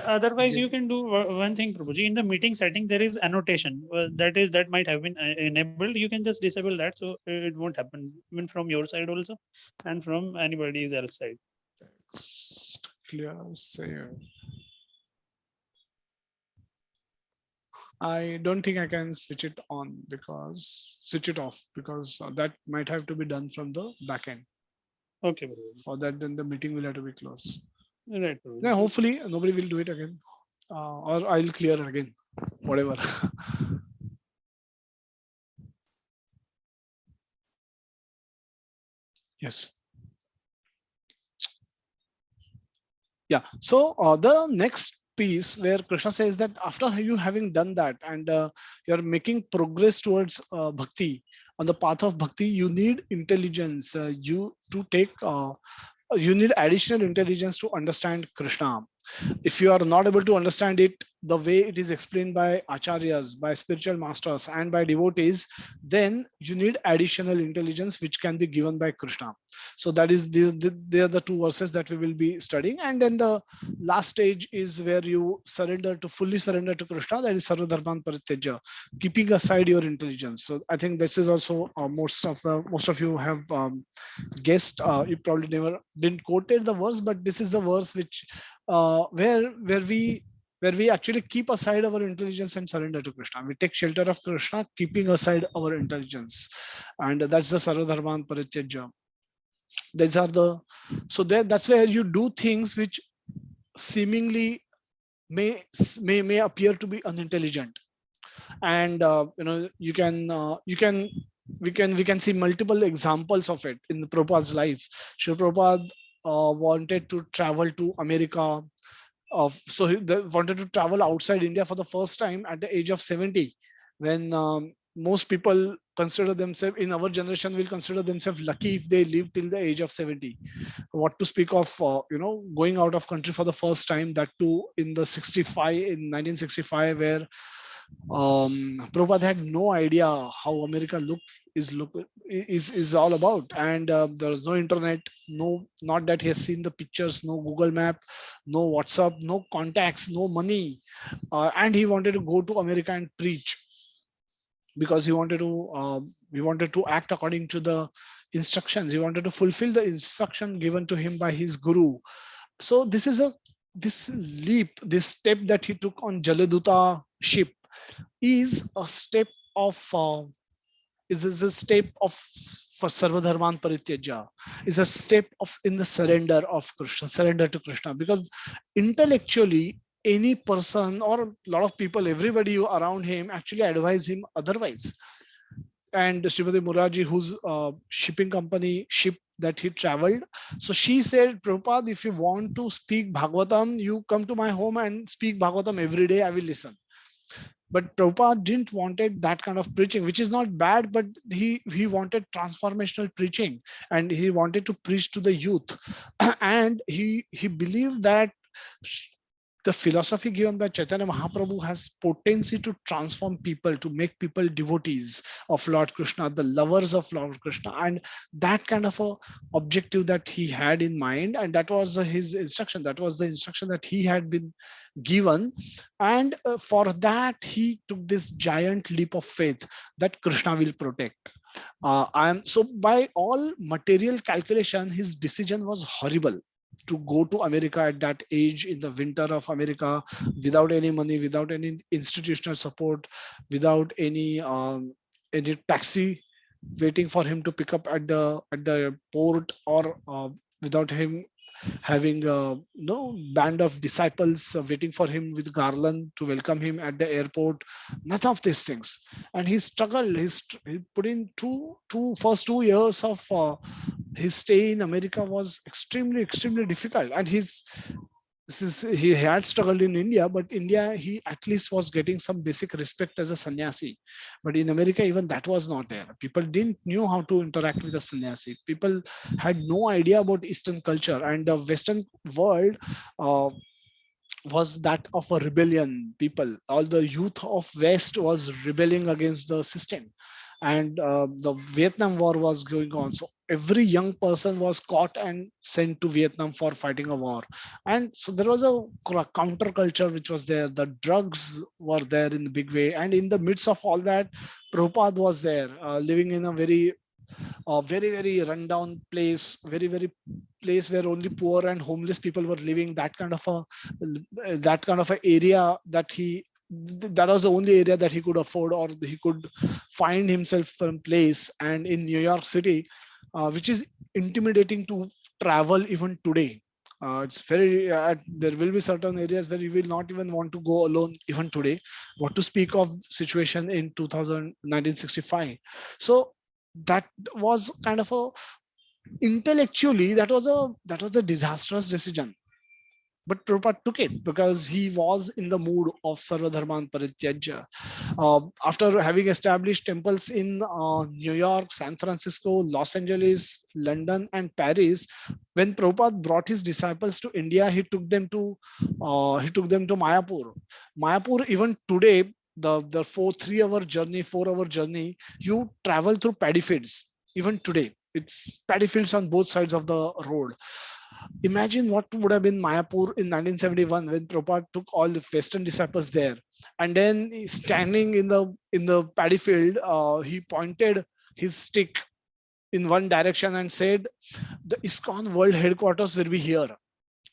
Otherwise, you can do one thing, Prabhuji. In the meeting setting, there is annotation that might have been enabled. You can just disable that, so it won't happen, even from your side also, and from anybody else side. Clear. Save. I don't think I can switch it off because that might have to be done from the back end. Okay, Prabhuji. For that, then the meeting will have to be closed. Right, Prabhuji. Yeah, hopefully nobody will do it again, or I'll clear it again, whatever. Yes. Yeah. So the next piece where Krishna says that after you having done that and you're making progress towards bhakti, on the path of bhakti, you need intelligence. You need additional intelligence to understand Krishna. If you are not able to understand it the way it is explained by acharyas, by spiritual masters, and by devotees, then you need additional intelligence which can be given by Krishna. So that is they are the two verses that we will be studying. And then the last stage is where you fully surrender to Krishna, that is sarvadharman parityajya, keeping aside your intelligence. So I think this is also most of you have guessed. You probably never didn't quoted the verse, but this is the verse which where we actually keep aside our intelligence and surrender to Krishna. We take shelter of Krishna, keeping aside our intelligence, and that's the sarvadharman parityajya. These are the that's where you do things which seemingly may appear to be unintelligent, and we can see multiple examples of it in the Prabhupada's life. Srila Prabhupada wanted to travel to America. They wanted to travel outside India for the first time at the age of 70, when most people consider themselves in our generation will consider themselves lucky if they live till the age of 70. What to speak of going out of country for the first time, that too in the 65 in 1965, where Prabhupada had no idea how America is all about, and there was no internet, not that he has seen the pictures, no Google Map, no WhatsApp, no contacts, no money, and he wanted to go to America and preach, because he wanted to act according to the instructions. He wanted to fulfill the instruction given to him by his guru. So this step that he took on Jaladuta ship is a step of for sarvadharman parityajya, is a step of in the surrender to Krishna, because intellectually any person or a lot of people, everybody around him actually advise him otherwise. And Srimati Muraji, whose shipping company ship that he traveled, so she said, Prabhupada, if you want to speak Bhagavatam, you come to my home and speak Bhagavatam every day, I will listen. But Prabhupada didn't wanted that kind of preaching, which is not bad, but he wanted transformational preaching, and he wanted to preach to the youth. And he believed that the philosophy given by Chaitanya Mahaprabhu has potency to transform people, to make people devotees of Lord Krishna, the lovers of Lord Krishna, and that kind of a objective that he had in mind, and that was his instruction. That was the instruction that he had been given, and for that he took this giant leap of faith that Krishna will protect. So by all material calculation, his decision was horrible, to go to America at that age in the winter of America, without any money, without any institutional support, without any taxi waiting for him to pick up at the port, or without him having no band of disciples waiting for him with garland to welcome him at the airport. None of these things. And he struggled. He put in first 2 years of his stay in America was extremely difficult. And he had struggled in India, but India, he at least was getting some basic respect as a sannyasi. But in America, even that was not there. People didn't know how to interact with a sannyasi. People had no idea about Eastern culture, and the Western world was that of a rebellion. All the youth of West was rebelling against the system, and the Vietnam War was going on. So every young person was caught and sent to Vietnam for fighting a war. And so there was a counterculture which was there. The drugs were there in the big way. And in the midst of all that, Prabhupada was there, living in a very very rundown place, very place where only poor and homeless people were living. That kind of a area that was the only area that he could afford, or he could find himself from place. And in New York City, which is intimidating to travel even today. It's very there will be certain areas where you will not even want to go alone even today, what to speak of situation in 1965. So that was kind of a intellectually, that was a disastrous decision. but Prabhupada took it because he was in the mood of Sarva Dharman Parityajya. After having established temples in New York, San Francisco, Los Angeles, London, and Paris, when Prabhupada brought his disciples to India, he took them to Mayapur. Mayapur, even today, the 3-hour journey, 4-hour journey, you travel through paddy fields. Even today, it's paddy fields on both sides of the road. Imagine what would have been Mayapur in 1971 when Prabhupada took all the Western disciples there, and then standing in the paddy field, he pointed his stick in one direction and said, "The ISKCON World Headquarters will be here."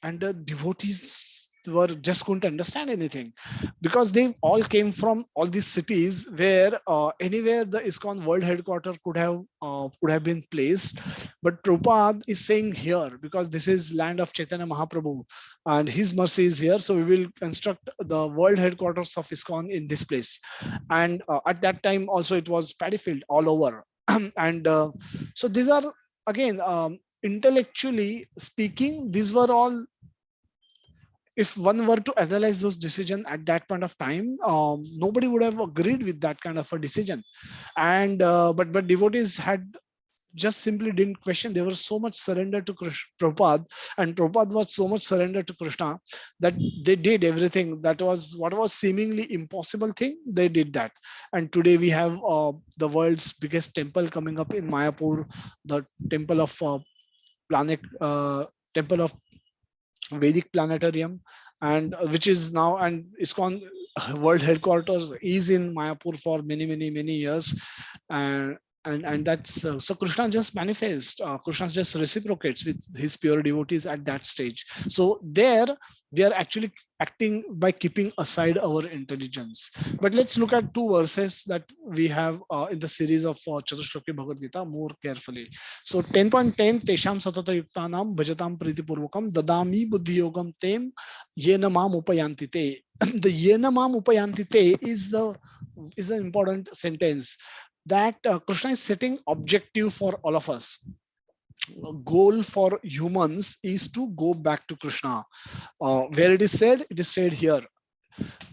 And the devotees were just couldn't understand anything, because they all came from all these cities where anywhere the ISKCON World Headquarters could have been placed, but Prabhupada is saying here because this is land of Chaitanya Mahaprabhu and his mercy is here, so we will construct the world headquarters of ISKCON in this place. And at that time also it was paddy field all over. And so these are again, intellectually speaking, these were all, if one were to analyze those decisions at that point of time, nobody would have agreed with that kind of a decision. And but devotees had just simply didn't question. They were so much surrendered to Prabhupada, and Prabhupada was so much surrendered to Krishna that they did everything that was what was seemingly impossible thing. They did that, and today we have the world's biggest temple coming up in Mayapur, the temple of temple of Vedic planetarium, and which is now, and ISKCON world headquarters is in Mayapur for many years. And that's so Krishna just manifests, Krishna just reciprocates with his pure devotees at that stage. So there we are actually acting by keeping aside our intelligence. But let's look at two verses that we have in the series of Chatushloki Bhagavad Gita more carefully. So 10.10, Tesham Satata Yuktanam Bhajatam Priti Purvakam Dadami Buddhi Yogam Tem Yena Mam Upayanti Te. The Yena Mam Upayanti Te is an important sentence that Krishna is setting objective for all of us. Goal for humans is to go back to Krishna. Where it is said here.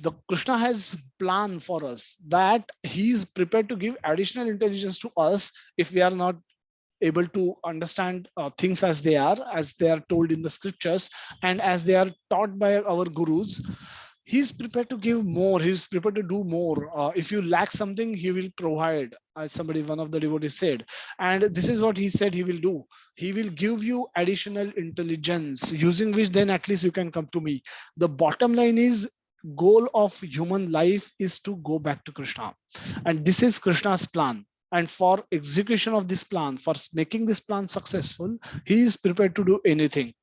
The Krishna has plan for us that he is prepared to give additional intelligence to us if we are not able to understand things as they are told in the scriptures and as they are taught by our gurus. He's prepared to give more. He's prepared to do more. If you lack something, he will provide, as one of the devotees said. And this is what he said he will do. He will give you additional intelligence, using which then at least you can come to me. The bottom line is, goal of human life is to go back to Krishna. And this is Krishna's plan. And for execution of this plan, for making this plan successful, he is prepared to do anything,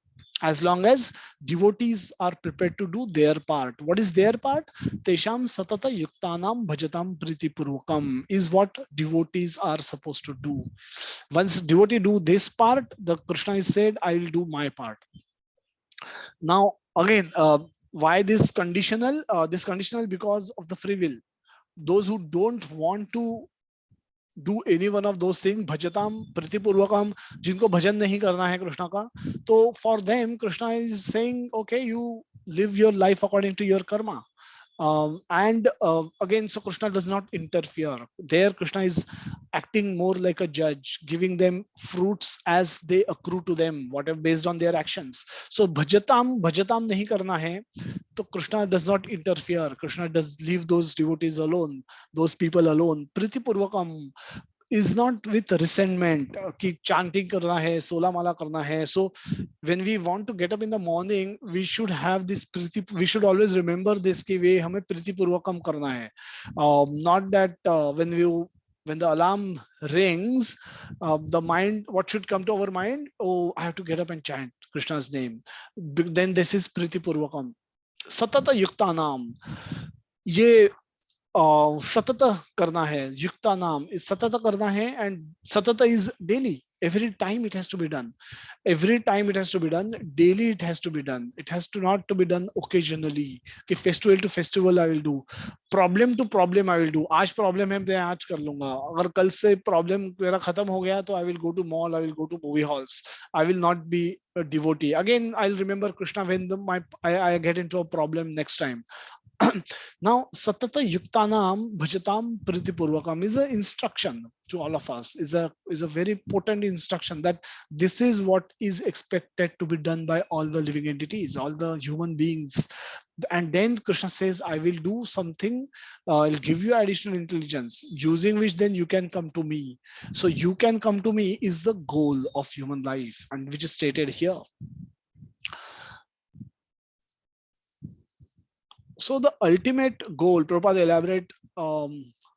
as long as devotees are prepared to do their part. What is their part? Tesham satata yuktanam bhajatam priti purvakam is what devotees are supposed to do. Once devotee do this part, the Krishna is said, I will do my part. Now again, why this conditional? This conditional because of the free will. Those who don't want to do any one of those things, bhajatam pritipurvakam, jinko bhajan nahi karna hai Krishna ka, so for them Krishna is saying, okay, you live your life according to your karma. And again, so Krishna does not interfere. There Krishna is acting more like a judge, giving them fruits as they accrue to them, whatever based on their actions. So bhajatam nahi karna hai, so Krishna does not interfere. Krishna does leave those devotees alone, those people alone. Priti purvakam is not with resentment ki chanting karna hai, sola mala karna hai. So when we want to get up in the morning, we should have this priti, we should always remember this ki ve hame priti purvakam karna hai. Not that when the alarm rings, the mind, what should come to our mind? Oh, I have to get up and chant Krishna's name. Then this is priti purvakam. सतत युक्ता नाम, ये सतत करना है, युक्ता नाम इस सतत करना है, एंड सतत is daily, Every time it has to be done. Every time it has to be done. Daily it has to be done. It has to not to be done occasionally. कि festival to festival I will do. Problem to problem I will do. आज problem है मैं आज कर लूंगा. अगर कल से problem मेरा खत्म हो गया तो I will go to mall. I will go to movie halls. I will not be a devotee. Again, I'll remember Krishna when I get into a problem next time. Now, satata yuktanam bhajatam pritipurvakam is an instruction to all of us. Is a very potent instruction that this is what is expected to be done by all the living entities, all the human beings. And then Krishna says, I will do something, I'll give you additional intelligence, using which then you can come to me. So you can come to me is the goal of human life, and which is stated here. So the ultimate goal, Prabhupada elaborate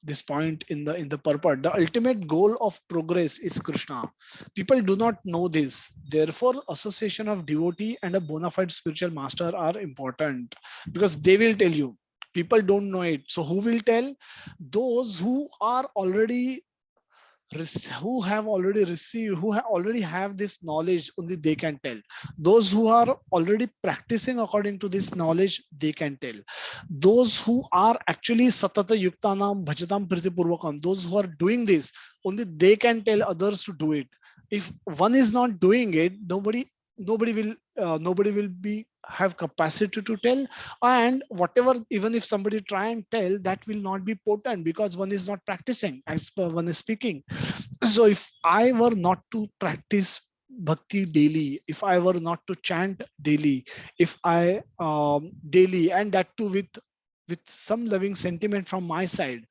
this point in the purport. The ultimate goal of progress is Krishna. People do not know this. Therefore, association of devotee and a bona fide spiritual master are important, because they will tell you. People don't know it. So who will tell? Those who are already who have already received, who already have this knowledge, only they can tell. Those who are already practicing according to this knowledge, they can tell. Those who are actually satata yuktanam bhajatam pritipurvakam, those who are doing this, only they can tell others to do it. If one is not doing it, nobody will be have capacity to tell, and whatever, even if somebody try and tell, that will not be potent, because one is not practicing as per one is speaking. So if I were not to practice bhakti daily, if I were not to chant daily, if I daily, and that too with some loving sentiment from my side,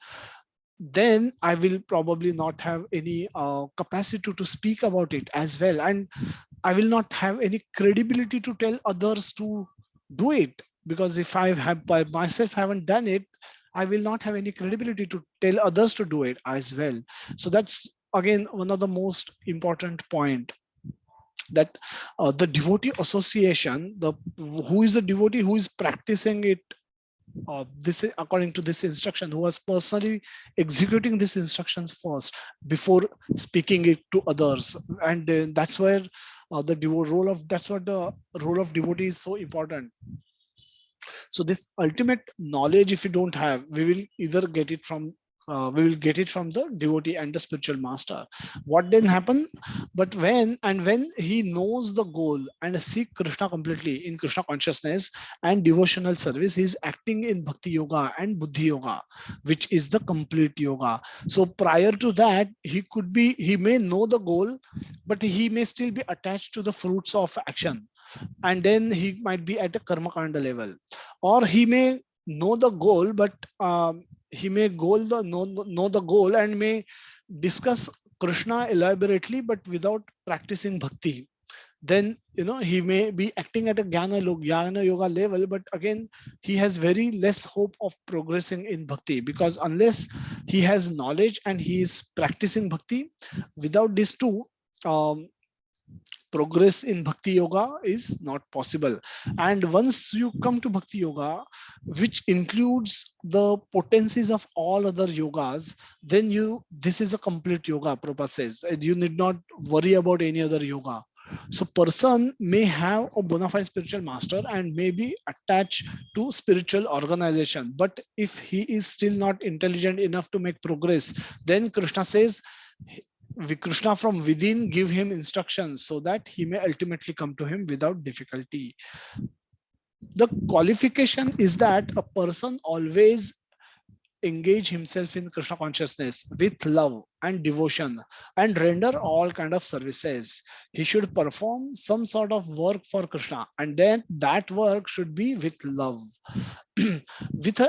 then I will probably not have any capacity to speak about it as well, and I will not have any credibility to tell others to do it, because if I have by myself haven't done it, I will not have any credibility to tell others to do it as well. So that's again one of the most important point, that the devotee association, the who is a devotee who is practicing it, this according to this instruction, who was personally executing these instructions first before speaking it to others, and that's where that's what the role of devotee is so important. So this ultimate knowledge, if we don't have, we will either get it from the devotee and the spiritual master. What then happen? But when he knows the goal and seek Krishna completely in Krishna consciousness and devotional service, he is acting in bhakti yoga and buddhi yoga, which is the complete yoga. So prior to that, he may know the goal, but he may still be attached to the fruits of action, and then he might be at a karma kanda level, or he may know the goal, but he may know the goal and may discuss Krishna elaborately, but without practicing bhakti. Then he may be acting at a jnana yoga level, but again he has very less hope of progressing in bhakti, because unless he has knowledge and he is practicing bhakti, without these two, progress in bhakti yoga is not possible. And once you come to bhakti yoga, which includes the potencies of all other yogas, then this is a complete yoga. Prabhupada says, and you need not worry about any other yoga. So person may have a bona fide spiritual master and may be attached to spiritual organization, but if he is still not intelligent enough to make progress, then Krishna says, Krishna from within give him instructions so that he may ultimately come to him without difficulty. The qualification is that a person always engage himself in Krishna consciousness with love and devotion and render all kind of services. He should perform some sort of work for Krishna, and then that work should be with love.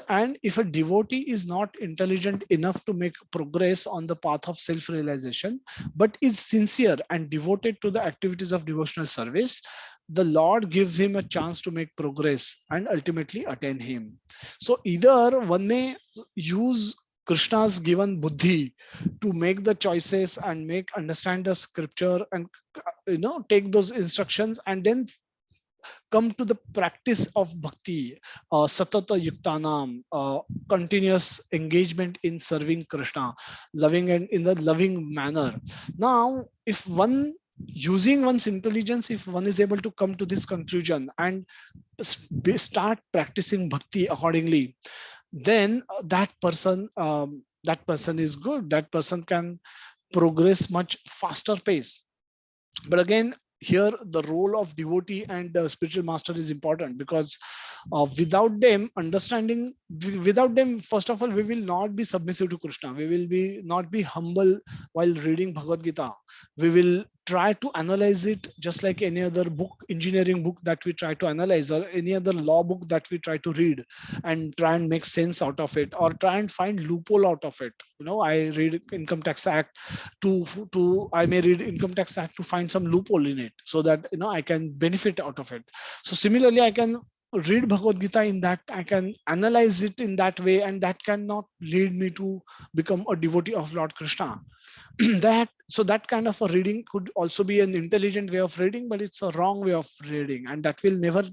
And if a devotee is not intelligent enough to make progress on the path of self-realization, but is sincere and devoted to the activities of devotional service, the Lord gives him a chance to make progress and ultimately attain him. So either one may use Krishna's given buddhi to make the choices and understand the scripture and take those instructions, and then come to the practice of bhakti, satata yuktanam, continuous engagement in serving Krishna, loving and in the loving manner. Now, if one using one's intelligence, if one is able to come to this conclusion and start practicing bhakti accordingly, then that person is good. That person can progress much faster pace. But again, here the role of devotee and spiritual master is important, because without them understanding, without them, first of all, we will not be submissive to Krishna. We will be not be humble while reading Bhagavad Gita. We will try to analyze it just like any other book, engineering book that we try to analyze, or any other law book that we try to read and try and make sense out of it, or try and find loophole out of it. I read Income Tax Act I may read Income Tax Act to find some loophole in it, so that I can benefit out of it. So similarly, I can read Bhagavad Gita in that, I can analyze it in that way, and that cannot lead me to become a devotee of Lord Krishna. That kind of a reading could also be an intelligent way of reading, but it's a wrong way of reading, and that will never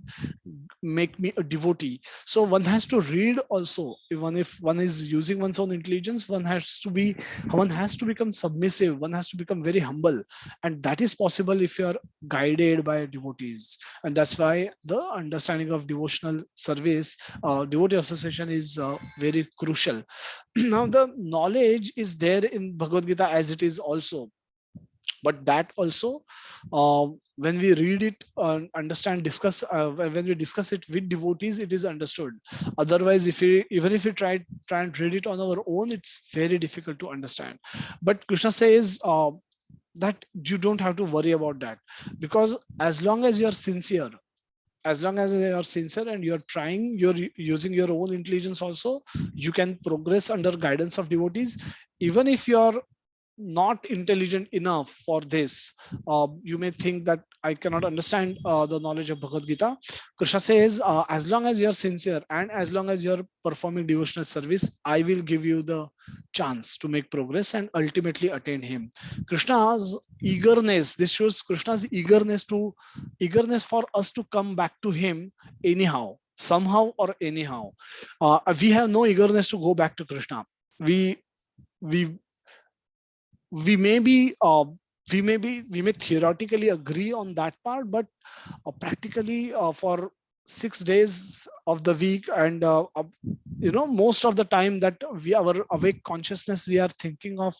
make me a devotee. So one has to read also. Even if one is using one's own intelligence, one has to become submissive, one has to become very humble, and that is possible if you are guided by devotees. And that's why the understanding of devotional service, devotee association, is very crucial. Now the knowledge is there in Bhagavad Gita as it is also, but that also, when we read it, discuss, when we discuss it with devotees, it is understood. Otherwise, even if we try and read it on our own, it's very difficult to understand. But Krishna says that you don't have to worry about that, because as long as you're sincere, and you're trying, you're using your own intelligence also, you can progress under guidance of devotees. Even if you're not intelligent enough for this, you may think that I cannot understand the knowledge of Bhagavad Gita. Krishna says, as long as you're sincere and as long as you're performing devotional service, I will give you the chance to make progress and ultimately attain him. Krishna's eagerness, this shows Krishna's eagerness for us to come back to him anyhow, somehow or anyhow. We have no eagerness to go back to Krishna. We may theoretically agree on that part, but practically, for 6 days of the week, and most of the time that our awake consciousness, we are thinking of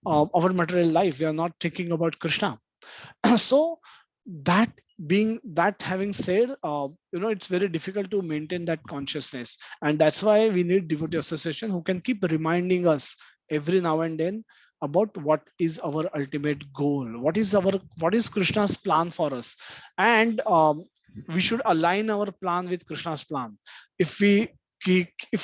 our material life, we are not thinking about Krishna. So that having said, it's very difficult to maintain that consciousness, and that's why we need devotee association who can keep reminding us every now and then about what is our ultimate goal, what is Krishna's plan for us. And we should align our plan with Krishna's plan. If we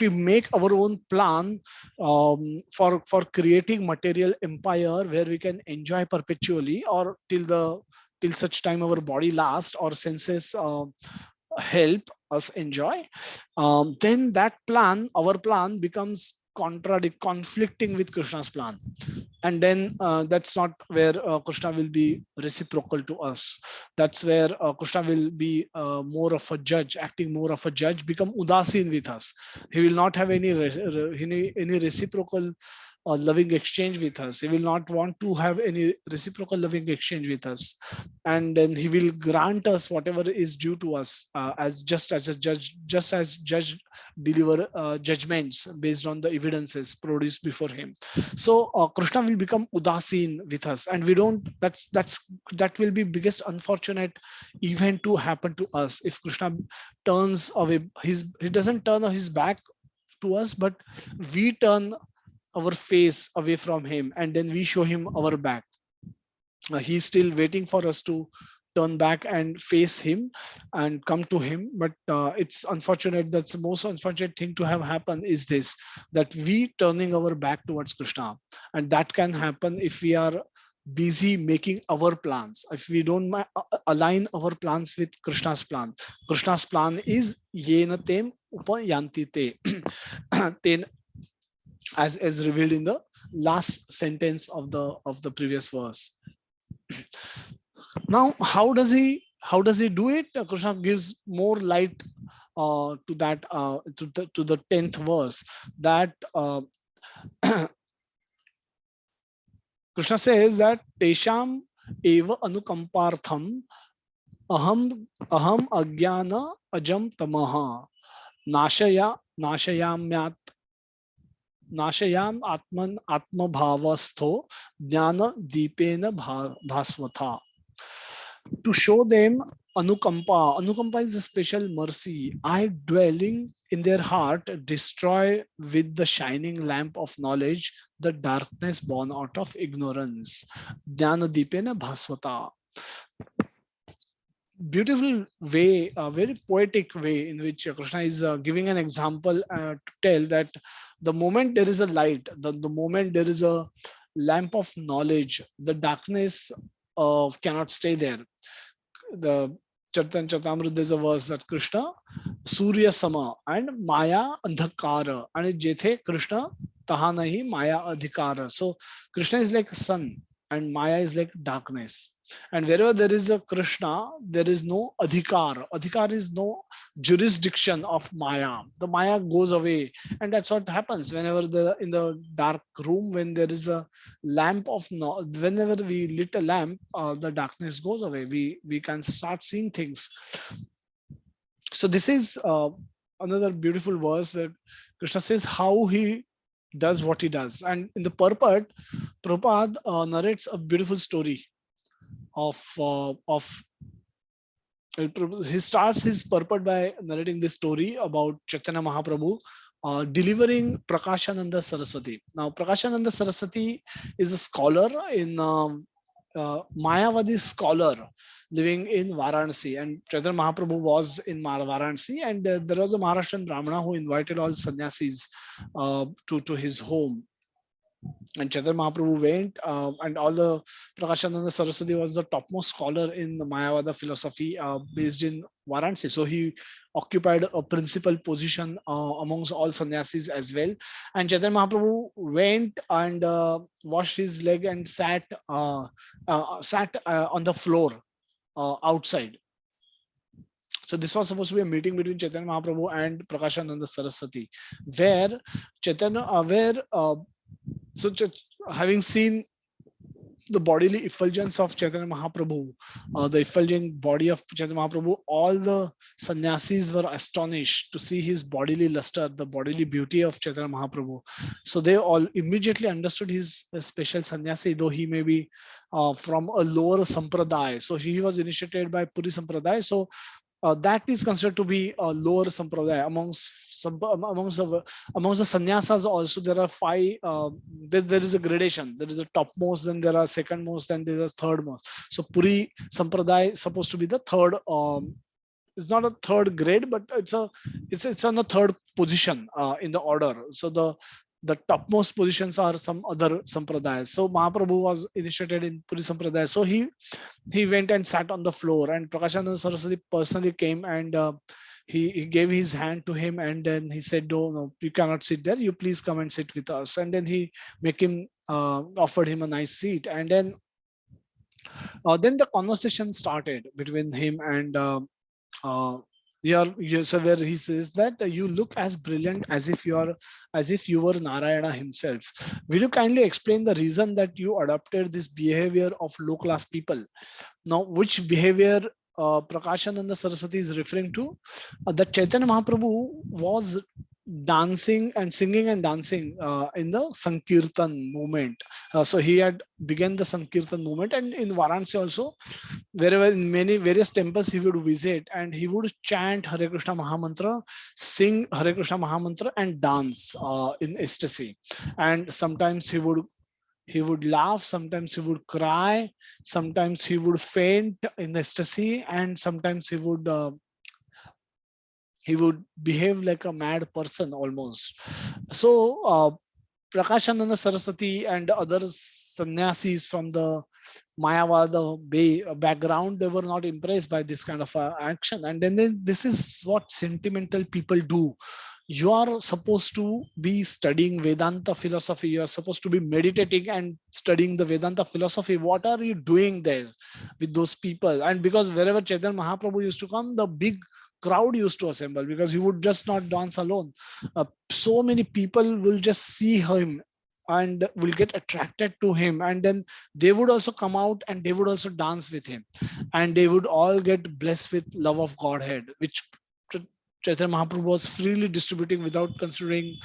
make our own plan for creating material empire where we can enjoy perpetually, or till such time our body lasts or senses help us enjoy, then our plan becomes conflicting with Krishna's plan. And then that's not where Krishna will be reciprocal to us. That's where Krishna will be more of a judge, acting more of a judge, become udasin with us. He will not have any reciprocal loving exchange with us. He will not want to have any reciprocal loving exchange with us, and then he will grant us whatever is due to us, as a judge deliver judgments based on the evidences produced before him. So Krishna will become udasin with us, and that will be biggest unfortunate event to happen to us if Krishna turns away. He doesn't turn his back to us, but we turn our face away from him, and then we show him our back. He's still waiting for us to turn back and face him and come to him. But it's unfortunate, that's the most unfortunate thing to have happened, is this, that we turning our back towards Krishna. And that can happen if we are busy making our plans, if we don't align our plans with Krishna's plan. Krishna's plan is yena tem upayanti te ten, as revealed in the last sentence of the previous verse. Now, how does he how does he do it? Krishna gives more light to that, to the 10th verse, that Krishna says that Tesham eva anukampartham aham agyana ajam tamaha nashayamyat nashayam atman atmabhavastho jnana deepena bhasvatha. To show them anukampa. Anukampa is a special mercy. I, dwelling in their heart, destroy with the shining lamp of knowledge the darkness born out of ignorance. Jnana deepena bhasvata. Beautiful way, a very poetic way in which Krishna is giving an example to tell that the moment there is a light, the moment there is a lamp of knowledge, the darkness cannot stay there. The Chaitan Chatamrita, there's a verse that Krishna Surya Sama and Maya Andhakara, and Jethe Krishna Tahanahi Maya Adhikara. So Krishna is like sun and Maya is like darkness. And wherever there is a Krishna, there is no adhikar. Adhikar is no jurisdiction of Maya. The Maya goes away, and that's what happens whenever in the dark room, when there is a lamp of whenever we lit a lamp, the darkness goes away. We can start seeing things. So this is another beautiful verse where Krishna says how he does what he does, and in the purport, Prabhupada narrates a beautiful story of he starts his purport by narrating this story about Chaitanya Mahaprabhu delivering Prakashananda Saraswati. Now, Prakashananda Saraswati is a scholar in Mayavadi scholar living in Varanasi, and Chaitanya Mahaprabhu was in Varanasi, and there was a Maharashtrian Brahmana who invited all sannyasis to his home. And Chaitanya Mahaprabhu went, and all the Prakashananda Saraswati was the topmost scholar in the Mayavada philosophy based in Varanasi. So he occupied a principal position amongst all sannyasis as well. And Chaitanya Mahaprabhu went and washed his leg and sat on the floor outside. So this was supposed to be a meeting between Chaitanya Mahaprabhu and Prakashananda Saraswati, where so having seen the bodily effulgence of Chaitanya Mahaprabhu, the effulgent body of Chaitanya Mahaprabhu, all the sannyasis were astonished to see his bodily luster, the bodily beauty of Chaitanya Mahaprabhu. So they all immediately understood his special sannyasi, though he may be from a lower sampradaya. So he was initiated by Puri Sampradaya. So that is considered to be a lower sampradaya amongst the sannyasas. Also, there are five. There is a gradation. There is a topmost, then there are second most, then there is a third most. So Puri Sampradaya is supposed to be the third. It's not a third grade, but it's on the third position in the order. So the topmost positions are some other sampradayas. So Mahaprabhu was initiated in Puri Sampradaya. So he went and sat on the floor, and Prakashananda Saraswati personally came and he gave his hand to him, and then he said, no, you cannot sit there. You please come and sit with us. And then he offered him a nice seat. And then the conversation started between him and so where he says that you look as brilliant as if you were Narayana himself. Will you kindly explain the reason that you adopted this behavior of low class people? Now, which behavior Prakashananda Saraswati is referring to? That Chaitanya Mahaprabhu was dancing and singing and dancing in the Sankirtan movement. So he had begun the Sankirtan movement, and in Varanasi also, wherever in many various temples he would visit, and he would chant Hare Krishna Mahamantra, sing Hare Krishna Mahamantra, and dance in ecstasy. And sometimes he would laugh, sometimes he would cry, sometimes he would faint in ecstasy, and sometimes he would behave like a mad person almost. So Prakashananda Saraswati and other sannyasis from the Mayavada background, they were not impressed by this kind of action. And then this is what sentimental people do. You are supposed to be studying Vedanta philosophy. You are supposed to be meditating and studying the Vedanta philosophy. What are you doing there with those people? And because wherever Chaitanya Mahaprabhu used to come, the big crowd used to assemble, because he would just not dance alone. So many people will just see him and will get attracted to him, and then they would also come out and they would also dance with him, and they would all get blessed with love of Godhead, which Chaitanya Mahaprabhu was freely distributing without considering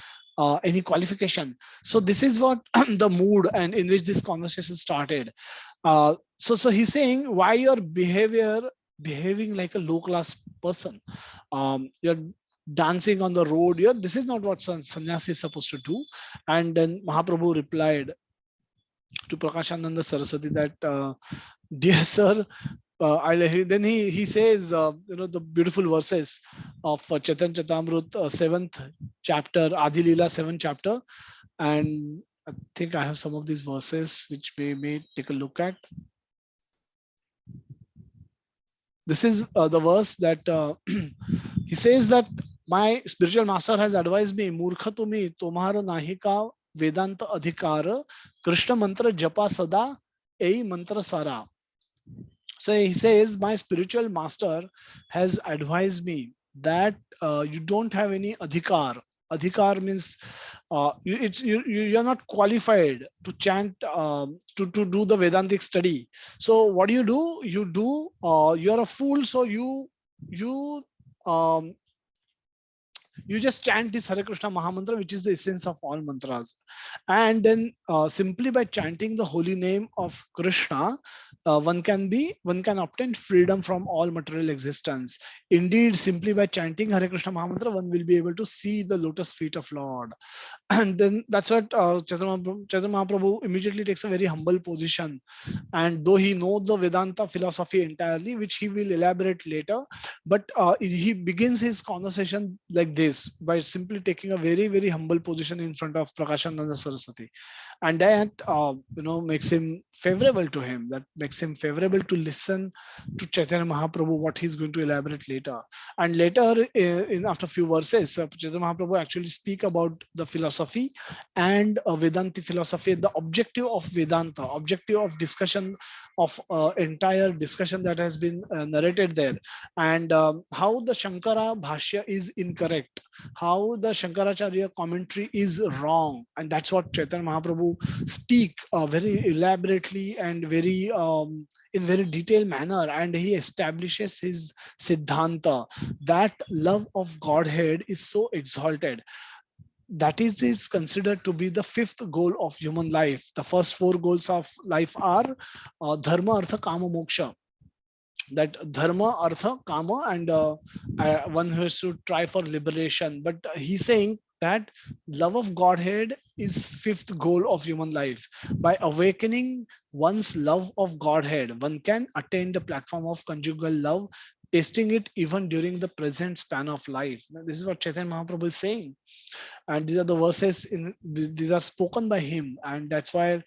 any qualification. So this is what the mood and in which this conversation started. So he's saying why your behaving like a low class person. You're dancing on the road. This is not what sannyasi is supposed to do. And then Mahaprabhu replied to Prakashananda Saraswati that, dear sir, then he says, the beautiful verses of Chaitanya Chatamrut, 7th chapter, Adi Leela 7th chapter. And I think I have some of these verses which we may take a look at. This is the verse that he says that my spiritual master has advised me, Murkha tumi tomharo nahika Vedanta adhikar, Krishna mantra japa sada, ei mantra sara. So he says, my spiritual master has advised me that you don't have any adhikar. Adhikar means you're not qualified to chant, to do the Vedantic study. So what do? You're a fool, so you just chant this Hare Krishna Mahamantra, which is the essence of all mantras. And then simply by chanting the holy name of Krishna, one can obtain freedom from all material existence. Indeed, simply by chanting Hare Krishna Mahamantra, one will be able to see the lotus feet of Lord. And then that's what Chaitanya Mahaprabhu immediately takes a very humble position. And though he knows the Vedanta philosophy entirely, which he will elaborate later, but he begins his conversation like this, by simply taking a very, very humble position in front of Prakashananda Saraswati. And that makes him favorable to him, that makes him favorable to listen to Chaitanya Mahaprabhu, what he's going to elaborate later. And later, in after a few verses, Chaitanya Mahaprabhu actually speak about the philosophy and Vedanta philosophy, the objective of Vedanta, objective of discussion of entire discussion that has been narrated there, and how the Shankara Bhashya is incorrect, how the Shankaracharya commentary is wrong. And that's what Chaitanya Mahaprabhu speak very elaborately and very in very detailed manner, and he establishes his Siddhanta that love of Godhead is so exalted. That is considered to be the fifth goal of human life. The first four goals of life are dharma, artha, kama, moksha. That dharma, artha, kama, and one who has to try for liberation. But he's saying that love of Godhead is fifth goal of human life. By awakening one's love of Godhead, one can attain the platform of conjugal love, tasting it even during the present span of life. Now, this is what Chaitanya Mahaprabhu is saying. And these are the verses these are spoken by him, and that's why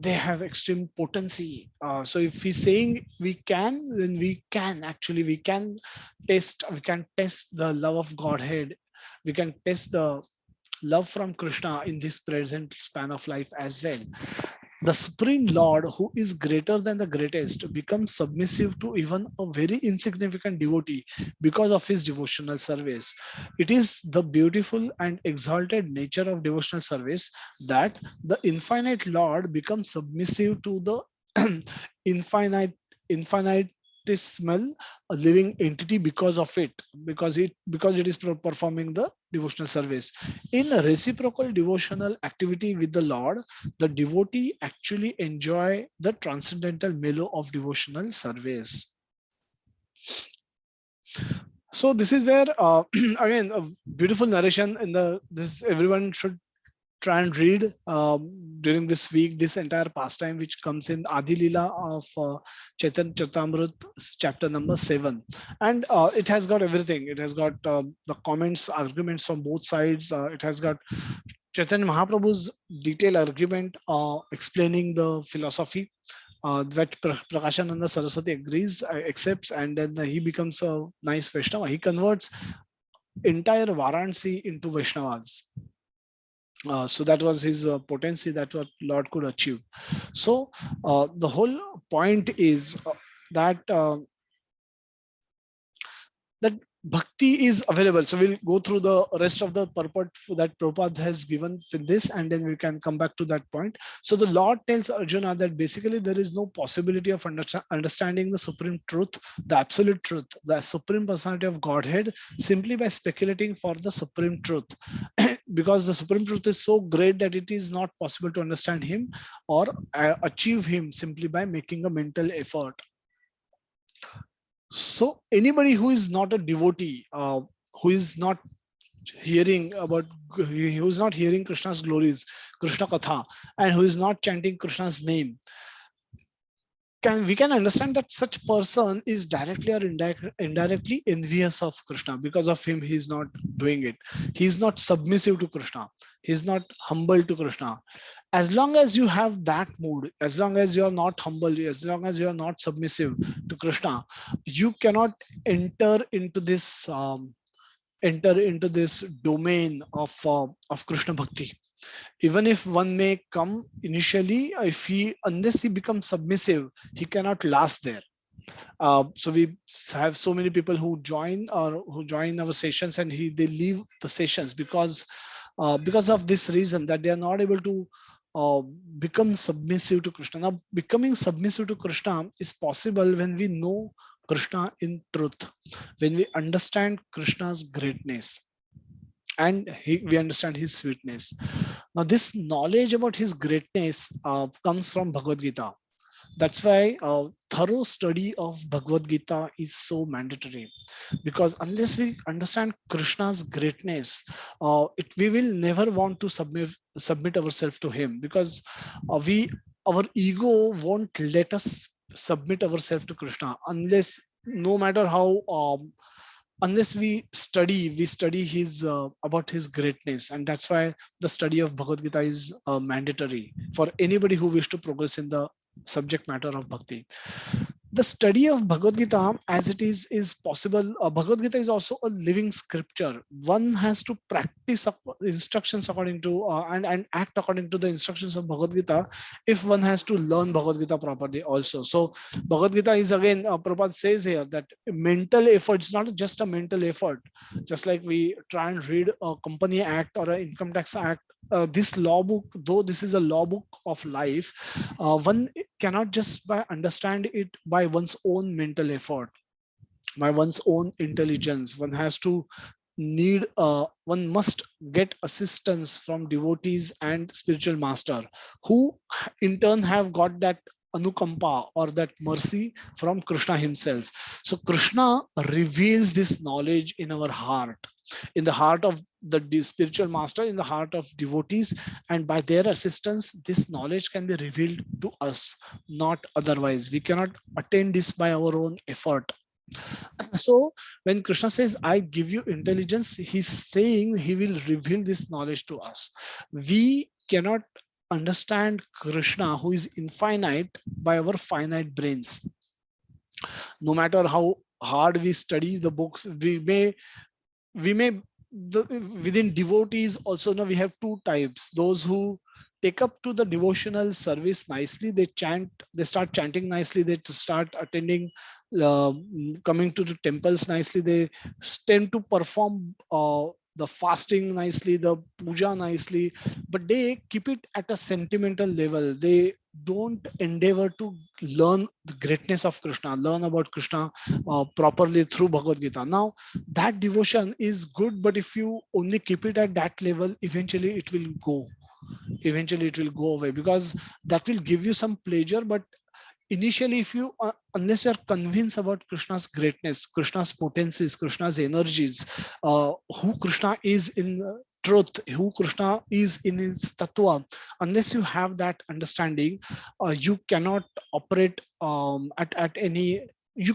they have extreme potency. So if he's saying we can, then we can test the love of Godhead. We can test the love from Krishna in this present span of life as well. The Supreme Lord, who is greater than the greatest, becomes submissive to even a very insignificant devotee because of his devotional service. It is the beautiful and exalted nature of devotional service that the infinite Lord becomes submissive to the infinitesimal living entity because of it, because it is performing the devotional service. In a reciprocal devotional activity with the Lord, the devotee actually enjoy the transcendental mellow of devotional service. So this is where again a beautiful narration in this. Everyone should try and read during this week this entire pastime, which comes in Adi Leela of Chaitanya Chatamrut, chapter number 7, and it has got everything. It has got the comments, arguments from both sides. It has got Chaitanya Mahaprabhu's detailed argument explaining the philosophy that Prakashananda Saraswati agrees, accepts, and then he becomes a nice Vaishnava. He converts entire Varanasi into Vaishnavas. So that was his potency, that what Lord could achieve. So the whole point is that that bhakti is available. So we'll go through the rest of the purport that Prabhupada has given for this, and then we can come back to that point. So the Lord tells Arjuna that basically there is no possibility of understanding the supreme truth, the absolute truth, the supreme personality of Godhead, simply by speculating for the supreme truth. Because the supreme truth is so great that it is not possible to understand him or achieve him simply by making a mental effort. So anybody who is not a devotee, who is not hearing about, who is not hearing Krishna's glories, Krishna Katha, and who is not chanting Krishna's name, we can understand that such person is directly or indirectly envious of Krishna. Because of him, he is not doing it. He is not submissive to Krishna. He is not humble to Krishna. As long as you have that mood, as long as you are not humble, as long as you are not submissive to Krishna, you cannot enter into this domain of Krishna Bhakti. Even if one may come initially, if he, unless he becomes submissive, he cannot last there. So we have so many people who join our sessions, and they leave the sessions because of this reason, that they are not able to become submissive to Krishna. Now, becoming submissive to Krishna is possible when we know Krishna in truth, when we understand Krishna's greatness, and we understand his sweetness. Now, this knowledge about his greatness comes from Bhagavad Gita. That's why thorough study of Bhagavad Gita is so mandatory, because unless we understand Krishna's greatness, we will never want to submit ourselves to him, because our ego won't let us submit ourselves to Krishna unless, no matter how unless we study his about his greatness. And that's why the study of Bhagavad Gita is mandatory for anybody who wish to progress in the subject matter of bhakti. The study of Bhagavad Gita as it is possible. Bhagavad Gita is also a living scripture. One has to practice instructions according to and act according to the instructions of Bhagavad Gita if one has to learn Bhagavad Gita properly also. So Bhagavad Gita is, again, Prabhupada says here that mental effort is not just a mental effort. Just like we try and read a company act or an income tax act, this law book, though this is a law book of life, one cannot just understand it by one's own mental effort, by one's own intelligence. One has to one must get assistance from devotees and spiritual master, who in turn have got that anukampa or that mercy from Krishna himself. So Krishna reveals this knowledge in our heart, in the heart of the spiritual master, in the heart of devotees, and by their assistance this knowledge can be revealed to us, not otherwise. We cannot attain this by our own effort. So when Krishna says, I give you intelligence, he's saying he will reveal this knowledge to us. We cannot understand Krishna, who is infinite, by our finite brains. No matter how hard we study the books, within devotees also, now we have two types: those who take up to the devotional service nicely, they start chanting nicely, they start attending, coming to the temples nicely, they tend to perform the fasting nicely, the puja nicely, but they keep it at a sentimental level. They don't endeavor to learn the greatness of Krishna, learn about Krishna properly through Bhagavad Gita. Now, that devotion is good, but if you only keep it at that level, eventually it will go. Eventually it will go away, because that will give you some pleasure, but initially, if you unless you are convinced about Krishna's greatness, Krishna's potencies, Krishna's energies, who Krishna is in truth, who Krishna is in his tattva, unless you have that understanding, you cannot operate at any, you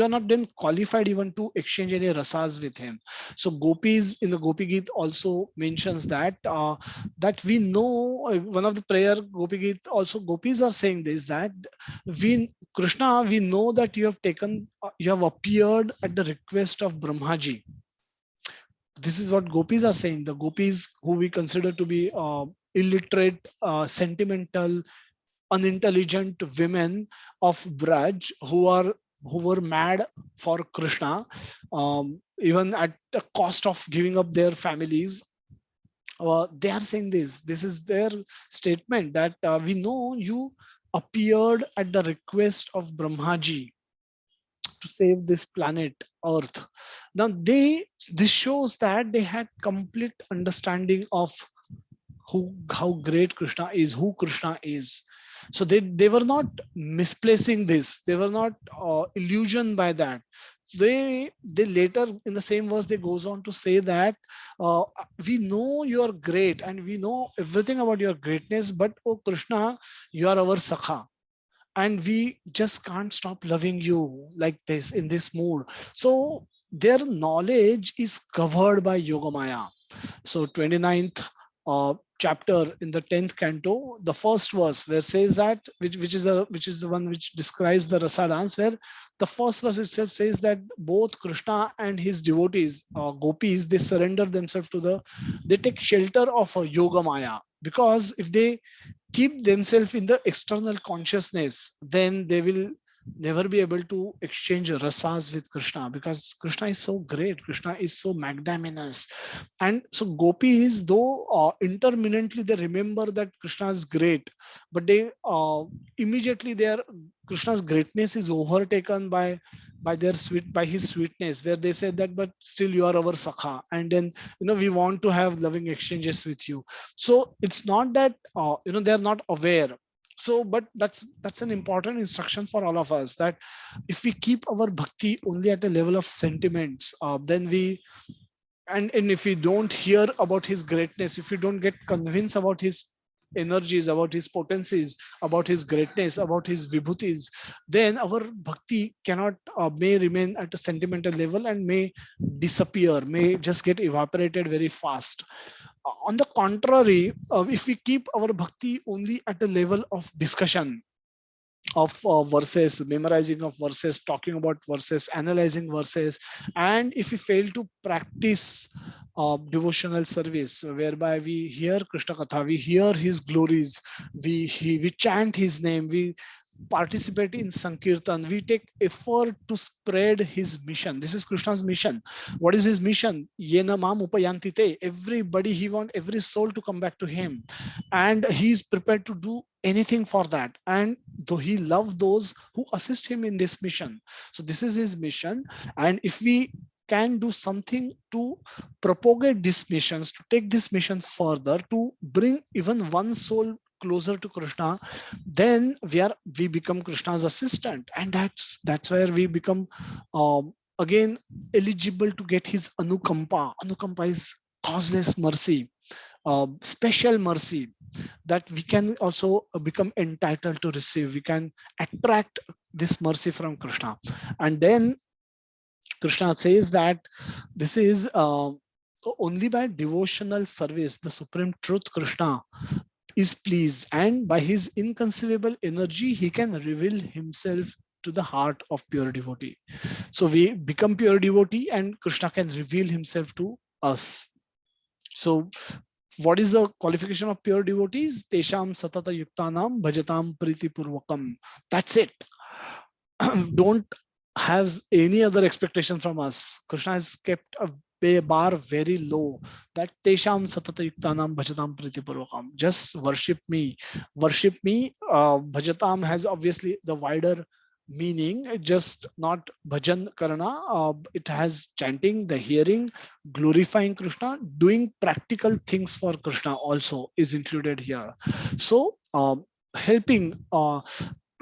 are not then qualified even to exchange any rasas with him. So gopis in the Gopi Geet also mentions that that we know, one of the prayer Gopi Geet also, gopis are saying this, that Krishna, we know that you have appeared at the request of Brahmaji. This is what gopis are saying. The gopis who we consider to be illiterate, sentimental, unintelligent women of Braj who were mad for Krishna, even at the cost of giving up their families. They are saying this. This is their statement that we know you appeared at the request of Brahmaji to save this planet Earth. Now this shows that they had complete understanding of how great Krishna is, who Krishna is. So they were not misplacing this. They were not illusioned by that. They later in the same verse they goes on to say that uh, we know you are great and we know everything about your greatness, but oh Krishna, you are our sakha and we just can't stop loving you like this in this mood. So their knowledge is covered by Yogamaya. So 29th chapter in the 10th canto, the first verse where says that which is the one which describes the rasa dance, where the first verse itself says that both Krishna and his devotees, gopis, they surrender themselves to they take shelter of a yoga maya, because if they keep themselves in the external consciousness, then they will never be able to exchange rasas with Krishna, because Krishna is so great, Krishna is so magnanimous. And so gopis, though intermittently they remember that Krishna is great, but they immediately their Krishna's greatness is overtaken by their by his sweetness, where they say that but still you are our sakha, and then we want to have loving exchanges with you. So it's not that they're not aware. So but that's an important instruction for all of us, that if we keep our bhakti only at a level of sentiments, then we and if we don't hear about his greatness, if we don't get convinced about his energies, about his potencies, about his greatness, about his vibhutis, then our bhakti cannot may remain at a sentimental level and may disappear, may just get evaporated very fast. On the contrary, if we keep our bhakti only at a level of discussion of verses, memorizing of verses, talking about verses, analyzing verses, and if we fail to practice devotional service, whereby we hear Krishna Katha, we hear his glories, we chant his name, we participate in Sankirtan, we take effort to spread his mission. This is Krishna's mission. What is his mission? Yena mam upayantite. Everybody, he wants every soul to come back to him. And he is prepared to do anything for that. And though he loves those who assist him in this mission. So this is his mission. And if we can do something to propagate these missions, to take this mission further, to bring even one soul closer to Krishna, then we become Krishna's assistant, and that's where we become again eligible to get his anukampa. Anukampa is causeless mercy, special mercy that we can also become entitled to receive. We can attract this mercy from Krishna, and then Krishna says that this is only by devotional service the supreme truth Krishna is pleased, and by his inconceivable energy he can reveal himself to the heart of pure devotee. So we become pure devotee and Krishna can reveal himself to us. So what is the qualification of pure devotees? Tesham satata yuktanam bhajatam priti purvakam. That's it. Don't have any other expectation from us. Krishna has kept a bar very low, that tesham satata yuktanam bhajatam priti purvakam. Just worship me. Worship me. Bhajatam has obviously the wider meaning, just not bhajan karana. It has chanting, the hearing, glorifying Krishna, doing practical things for Krishna also is included here. So helping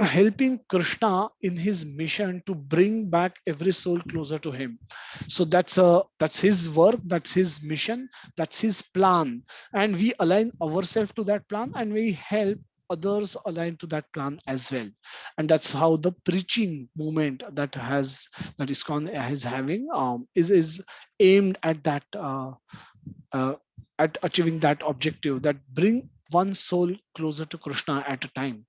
helping Krishna in his mission to bring back every soul closer to him. So that's his work, that's his mission, that's his plan, and we align ourselves to that plan, and we help others align to that plan as well. And that's how the preaching movement that ISKCON is having is aimed at that uh, at achieving that objective, that bring one soul closer to Krishna at a time.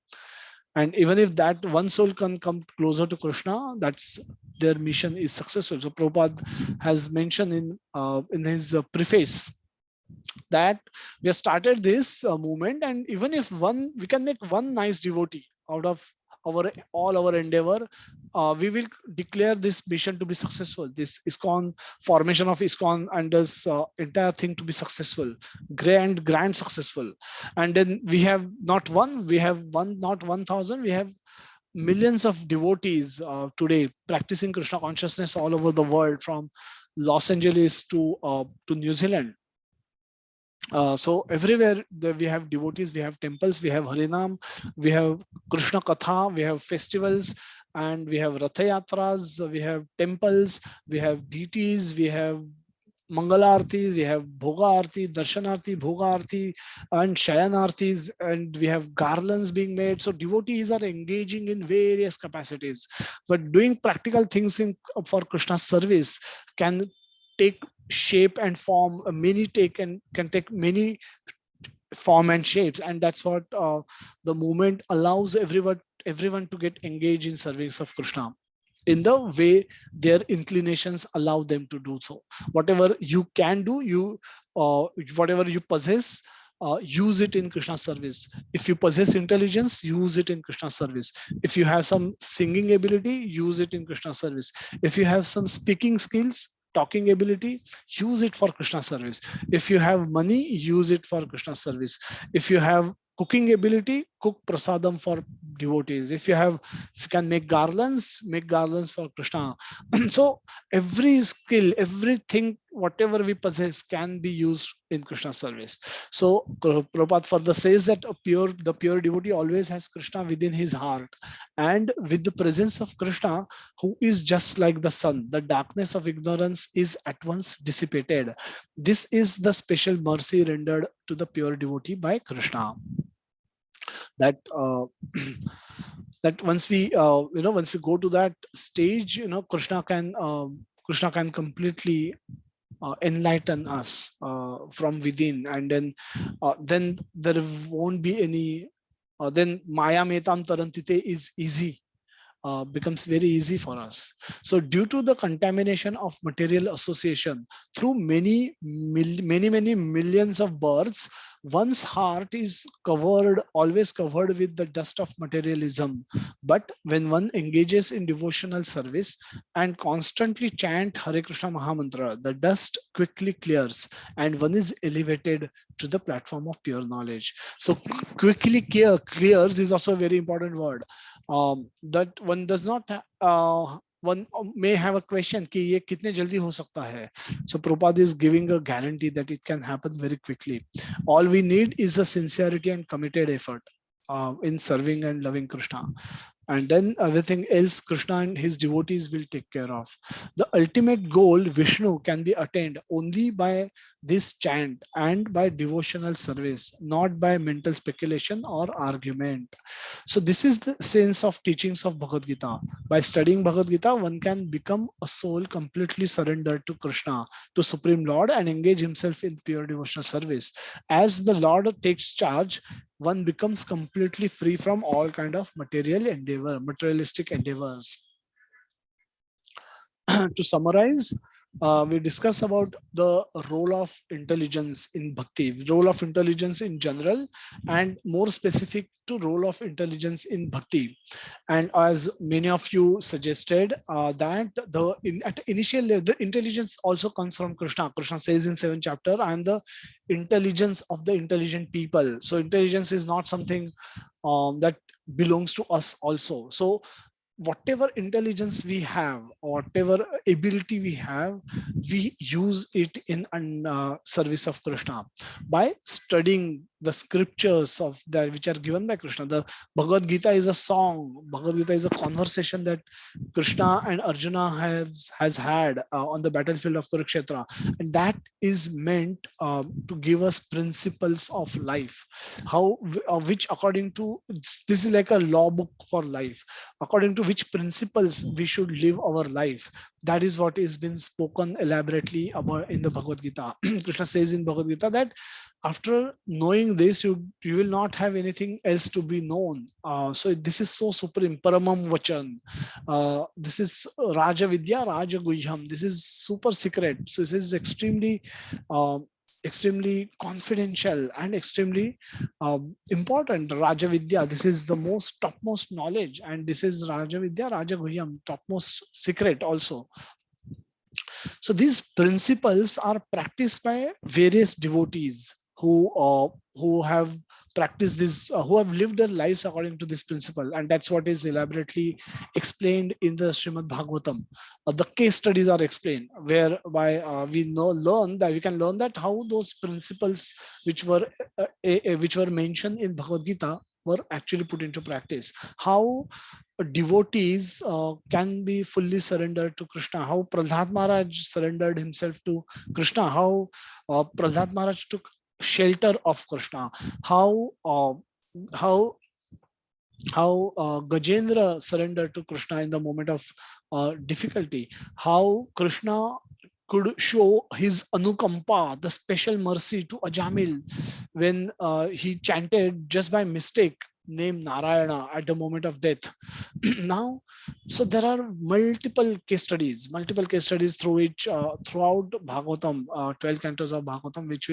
And even if that one soul can come closer to Krishna, that's their mission is successful. So Prabhupada has mentioned in his preface that we have started this movement, and even if we can make one nice devotee out of all our endeavor, we will declare this mission to be successful, this ISKCON formation of ISKCON and this entire thing to be successful, grand successful. And then we have not 1,000, we have millions of devotees today practicing Krishna consciousness all over the world, from Los Angeles to New Zealand. So everywhere we have devotees, we have temples, we have Harinam, we have Krishna Katha, we have festivals, and we have Ratha Yatras, we have temples, we have deities, we have Mangala Artis, we have Bhoga Arti, Darshan Arti, Bhoga Arti, and Shayan Artis, and we have garlands being made. So devotees are engaging in various capacities. But doing practical things for Krishna's service can take shape and form, can take many form and shapes, and that's what the movement allows everyone to get engaged in service of Krishna in the way their inclinations allow them to do so. Whatever you can do, whatever you possess, use it in Krishna's service. If you possess intelligence, use it in Krishna's service. If you have some singing ability, use it in Krishna's service. If you have some speaking skills, talking ability, use it for Krishna service. If you have money, use it for Krishna service. If you have cooking ability, cook prasadam for devotees. If you can make garlands for Krishna. So every skill, everything, whatever we possess can be used in Krishna service. So Prabhupada further says that the pure devotee always has Krishna within his heart, and with the presence of Krishna, who is just like the sun, the darkness of ignorance is at once dissipated. This is the special mercy rendered to the pure devotee by Krishna. That that once we go to that stage, Krishna can completely enlighten us from within, and then there won't be any. Then Maya Metam Tarantite is easy. Becomes very easy for us. So due to the contamination of material association through many millions of births, one's heart is always covered with the dust of materialism. But when one engages in devotional service and constantly chant Hare Krishna Mahamantra, the dust quickly clears and one is elevated to the platform of pure knowledge. So quickly clears is also a very important word. That one does not one may have a question कि ये कितने जल्दी हो सकता है. So Prabhupada is giving a guarantee that it can happen very quickly. All we need is a sincerity and committed effort in serving and loving Krishna. And then everything else Krishna and his devotees will take care of. The ultimate goal, Vishnu, can be attained only by this chant and by devotional service, not by mental speculation or argument. So this is the sense of teachings of Bhagavad Gita. By studying Bhagavad Gita, one can become a soul completely surrendered to Krishna, to Supreme Lord, and engage himself in pure devotional service. As the Lord takes charge, one becomes completely free from all kind of materialistic endeavors. To summarize, we discuss about the role of intelligence in bhakti, role of intelligence in general, and more specific to role of intelligence in bhakti. And as many of you suggested, that at initial level, the intelligence also comes from Krishna. Krishna says in 7th chapter, I am the intelligence of the intelligent people. So intelligence is not something that belongs to us also. So whatever intelligence we have, or whatever ability we have, we use it in service of Krishna by studying the scriptures of that which are given by Krishna. The Bhagavad Gita is a song. Bhagavad Gita is a conversation that Krishna and Arjuna has had on the battlefield of Kurukshetra, and that is meant to give us principles of life, which according to this is like a law book for life. according to which principles we should live our life. That is what is been spoken elaborately about in the Bhagavad Gita. Krishna says in Bhagavad Gita that after knowing this, you will not have anything else to be known. So this is so supreme, paramam vachan. This is Raja Vidya, Raja Guhyam. This is super secret. So this is extremely confidential and extremely important. Raja Vidya, this is the most topmost knowledge, and this is Raja Vidya, Raja Guhyam, topmost secret also. So these principles are practiced by various devotees who have practiced this, who have lived their lives according to this principle, and that's what is elaborately explained in the Srimad Bhagavatam. The case studies are explained, whereby learn that we can learn that how those principles which were mentioned in Bhagavad Gita were actually put into practice. How devotees can be fully surrendered to Krishna, how Prahlad Maharaj surrendered himself to Krishna, how Prahlad Maharaj took shelter of Krishna, how Gajendra surrendered to Krishna in the moment of difficulty, how Krishna could show his anukampa, the special mercy to Ajamil when he chanted just by mistake name Narayana at the moment of death. Now, so there are multiple case studies through which throughout Bhagavatam, 12 cantos of Bhagavatam, which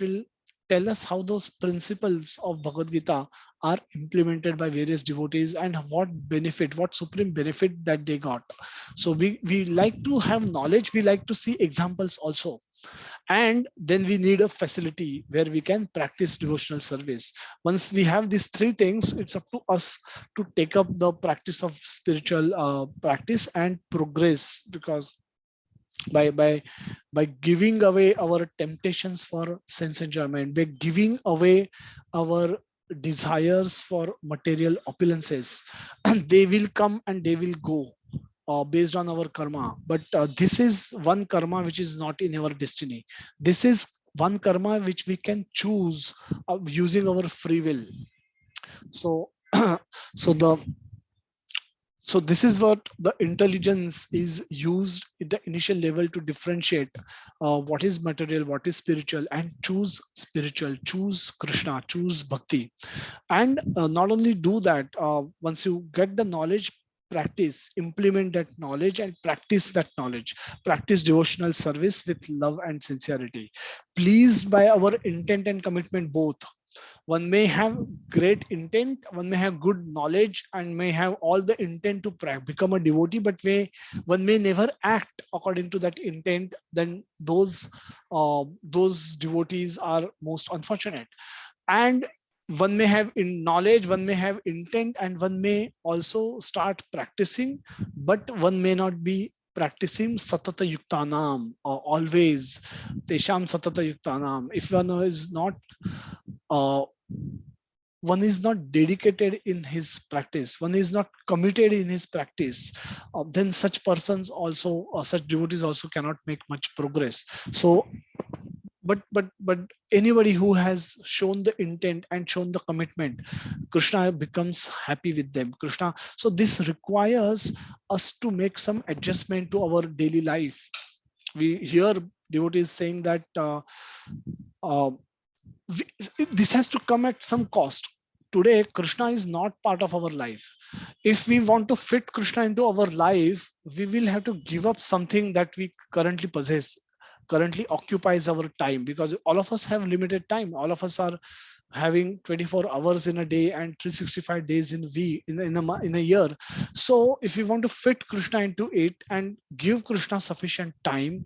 will tell us how those principles of Bhagavad Gita are implemented by various devotees and what supreme benefit that they got. So we like to have knowledge, we like to see examples also. And then we need a facility where we can practice devotional service. Once we have these three things, it's up to us to take up the practice of spiritual practice and progress, because by giving away our temptations for sense enjoyment, by giving away our desires for material opulences, they will come and they will go based on our karma. But this is one karma which is not in our destiny. This is one karma which we can choose using our free will. So so this is what the intelligence is used at the initial level to differentiate what is material, what is spiritual, and choose spiritual, choose Krishna, choose Bhakti. And not only do that, once you get the knowledge, practice, implement that knowledge and practice that knowledge. Practice devotional service with love and sincerity, pleased by our intent and commitment both. One may have great intent, one may have good knowledge and may have all the intent to become a devotee, but one may never act according to that intent. Then those devotees are most unfortunate. And one may have in knowledge, one may have intent, and one may also start practicing, but one may not be practicing satata yuktanam, or always tesham satata yuktanam. If one is not dedicated in his practice, one is not committed in his practice, then such persons also, such devotees also cannot make much progress. So but anybody who has shown the intent and shown the commitment, Krishna becomes happy with them. Krishna, so this requires us to make some adjustment to our daily life. We hear devotees saying that this has to come at some cost. Today, Krishna is not part of our life. If we want to fit Krishna into our life, we will have to give up something that we currently possess, currently occupies our time, because all of us have limited time. All of us are having 24 hours in a day and 365 days in a year. So if we want to fit Krishna into it and give Krishna sufficient time,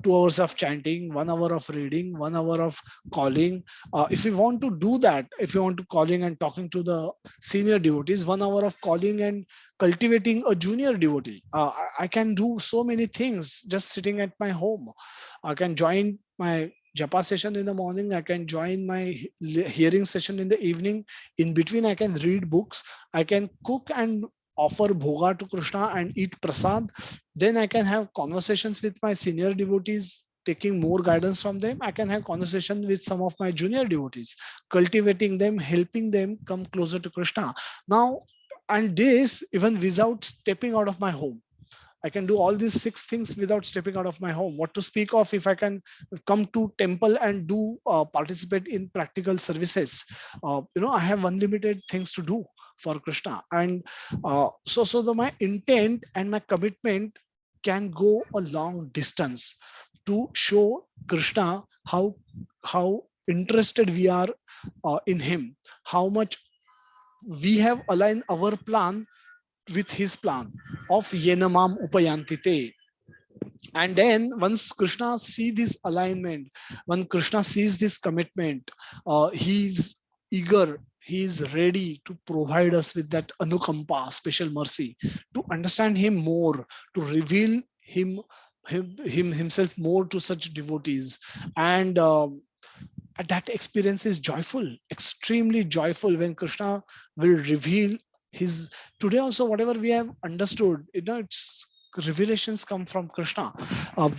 2 hours of chanting, 1 hour of reading, 1 hour of calling, if we want to do that, if we want to calling and talking to the senior devotees, 1 hour of calling and cultivating a junior devotee, I can do so many things just sitting at my home. I can join my japa session in the morning, I can join my hearing session in the evening. In between, I can read books, I can cook and offer bhoga to Krishna and eat prasad. Then I can have conversations with my senior devotees taking more guidance from them, I can have conversation with some of my junior devotees, cultivating them, helping them come closer to Krishna. Now, and this even without stepping out of my home. I can do all these 6 things without stepping out of my home. What to speak of if I can come to temple and do participate in practical services? I have unlimited things to do for Krishna, and my intent and my commitment can go a long distance to show Krishna how interested we are in him, how much we have aligned our plan with his plan of yenamam upayantite. And then once Krishna see this alignment, when Krishna sees this commitment, he's eager, he's ready to provide us with that anukampa, special mercy, to understand him more, to reveal himself more to such devotees. And that experience is joyful, extremely joyful, when Krishna will reveal his. Today also, whatever we have understood, it's revelations come from Krishna.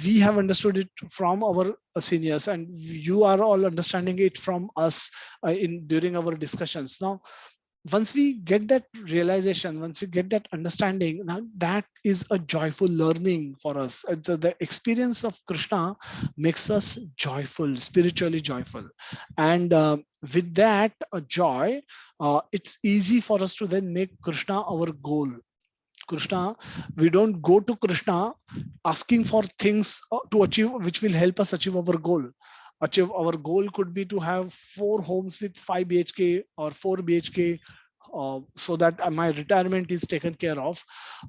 We have understood it from our seniors, and you are all understanding it from us in during our discussions. Now, once we get that realization, once we get that understanding, now that is a joyful learning for us. The experience of Krishna makes us joyful, spiritually joyful. And with that joy, it's easy for us to then make Krishna our goal. Krishna, we don't go to Krishna asking for things to achieve which will help us achieve our goal. Achieve our goal could be to have 4 homes with 5 BHK or 4 BHK, so that my retirement is taken care of.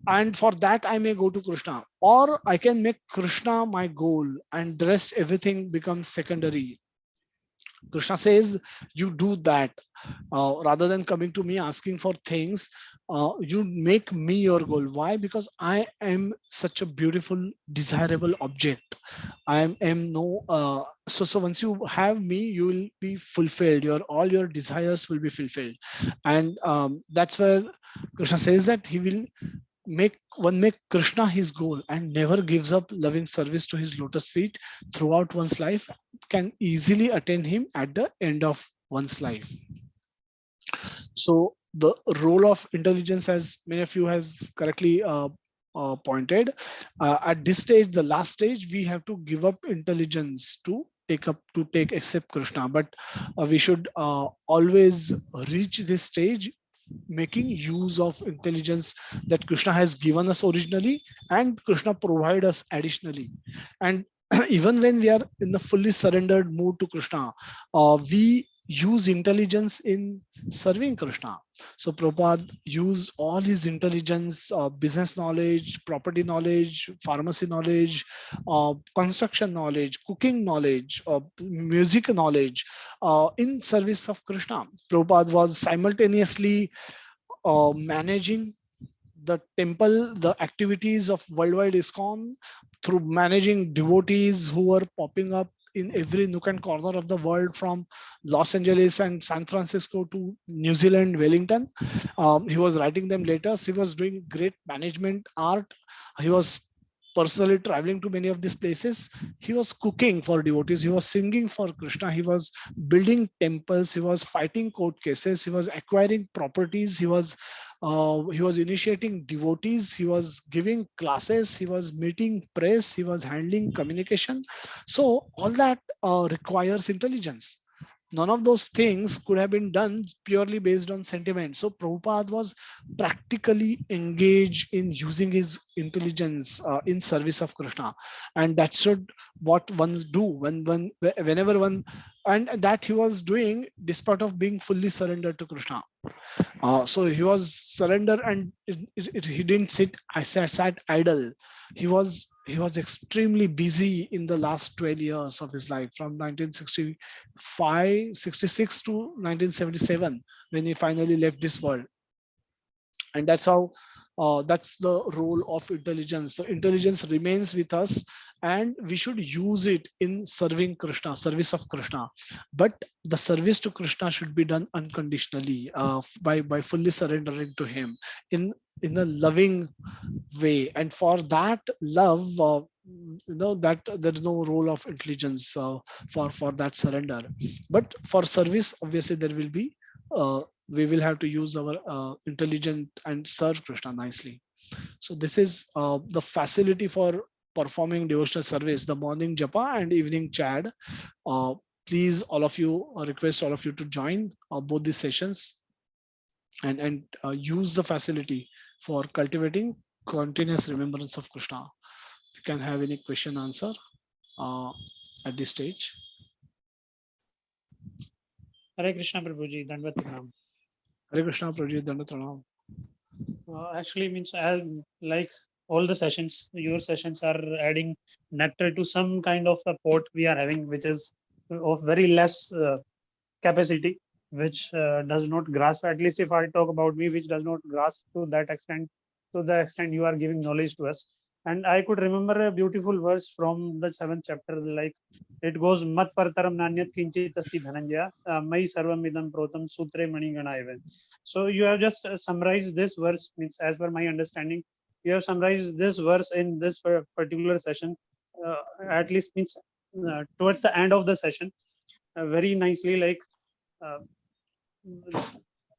And for that, I may go to Krishna, or I can make Krishna my goal, and the rest everything becomes secondary. Krishna says, you do that. Rather than coming to me asking for things, you make me your goal. Why? Because I am such a beautiful, desirable object. I am no. So once you have me, you will be fulfilled. All your desires will be fulfilled, and that's where Krishna says that he will make Krishna his goal and never gives up loving service to his lotus feet throughout one's life, can easily attain him at the end of one's life. So the role of intelligence, as many of you have correctly pointed, at this stage, the last stage, we have to give up intelligence to accept Krishna. But we should always reach this stage making use of intelligence that Krishna has given us originally and Krishna provide us additionally. And even when we are in the fully surrendered mood to Krishna, we use intelligence in serving Krishna. So Prabhupada used all his intelligence, business knowledge, property knowledge, pharmacy knowledge, construction knowledge, cooking knowledge, music knowledge in service of Krishna. Prabhupada was simultaneously managing the temple, the activities of worldwide ISKCON, through managing devotees who were popping up in every nook and corner of the world, from Los Angeles and San Francisco to New Zealand, Wellington. He was writing them letters. He was doing great management art. He was personally traveling to many of these places. He was cooking for devotees. He was singing for Krishna. He was building temples. He was fighting court cases. He was acquiring properties. He was initiating devotees. He was giving classes. He was meeting press. He was handling communication. So all that requires intelligence. None of those things could have been done purely based on sentiment. So Prabhupada was practically engaged in using his intelligence in service of Krishna, and that should what one do whenever one, and that he was doing despite of being fully surrendered to Krishna. So he was surrendered, and he didn't sat idle. He was extremely busy in the last 12 years of his life, from 1966 to 1977, when he finally left this world. And that's how that's the role of intelligence. So intelligence remains with us, and we should use it in serving Krishna, service of Krishna. But the service to Krishna should be done unconditionally, by fully surrendering to him in a loving way. And for that love, that there is no role of intelligence for that surrender. But for service, obviously there will be we will have to use our intelligence and serve Krishna nicely. So this is the facility for performing devotional service, the morning japa and evening chad. uh, Please, all of you, request all of you to join both these sessions and use the facility for cultivating continuous remembrance of Krishna. You can have any question answer uh, at this stage. Hare Krishna Prabhuji, Dandavat Pranam. Hare Krishna, Prabhuji, Dandavat Pranam. Actually means like all the sessions, your sessions are adding nectar to some kind of a pot we are having, which is of very less capacity, which does not grasp, at least if I talk about me, which does not grasp to that extent, to the extent you are giving knowledge to us. And I could remember a beautiful verse from the 7th chapter, like it goes, Mat partaram nanyat kinchit asti dhananjaya, mai sarvam idam protam sutre mani gana even. So you have just summarized this verse, means as per my understanding, you have summarized this verse in this particular session, at least means towards the end of the session, very nicely, like uh,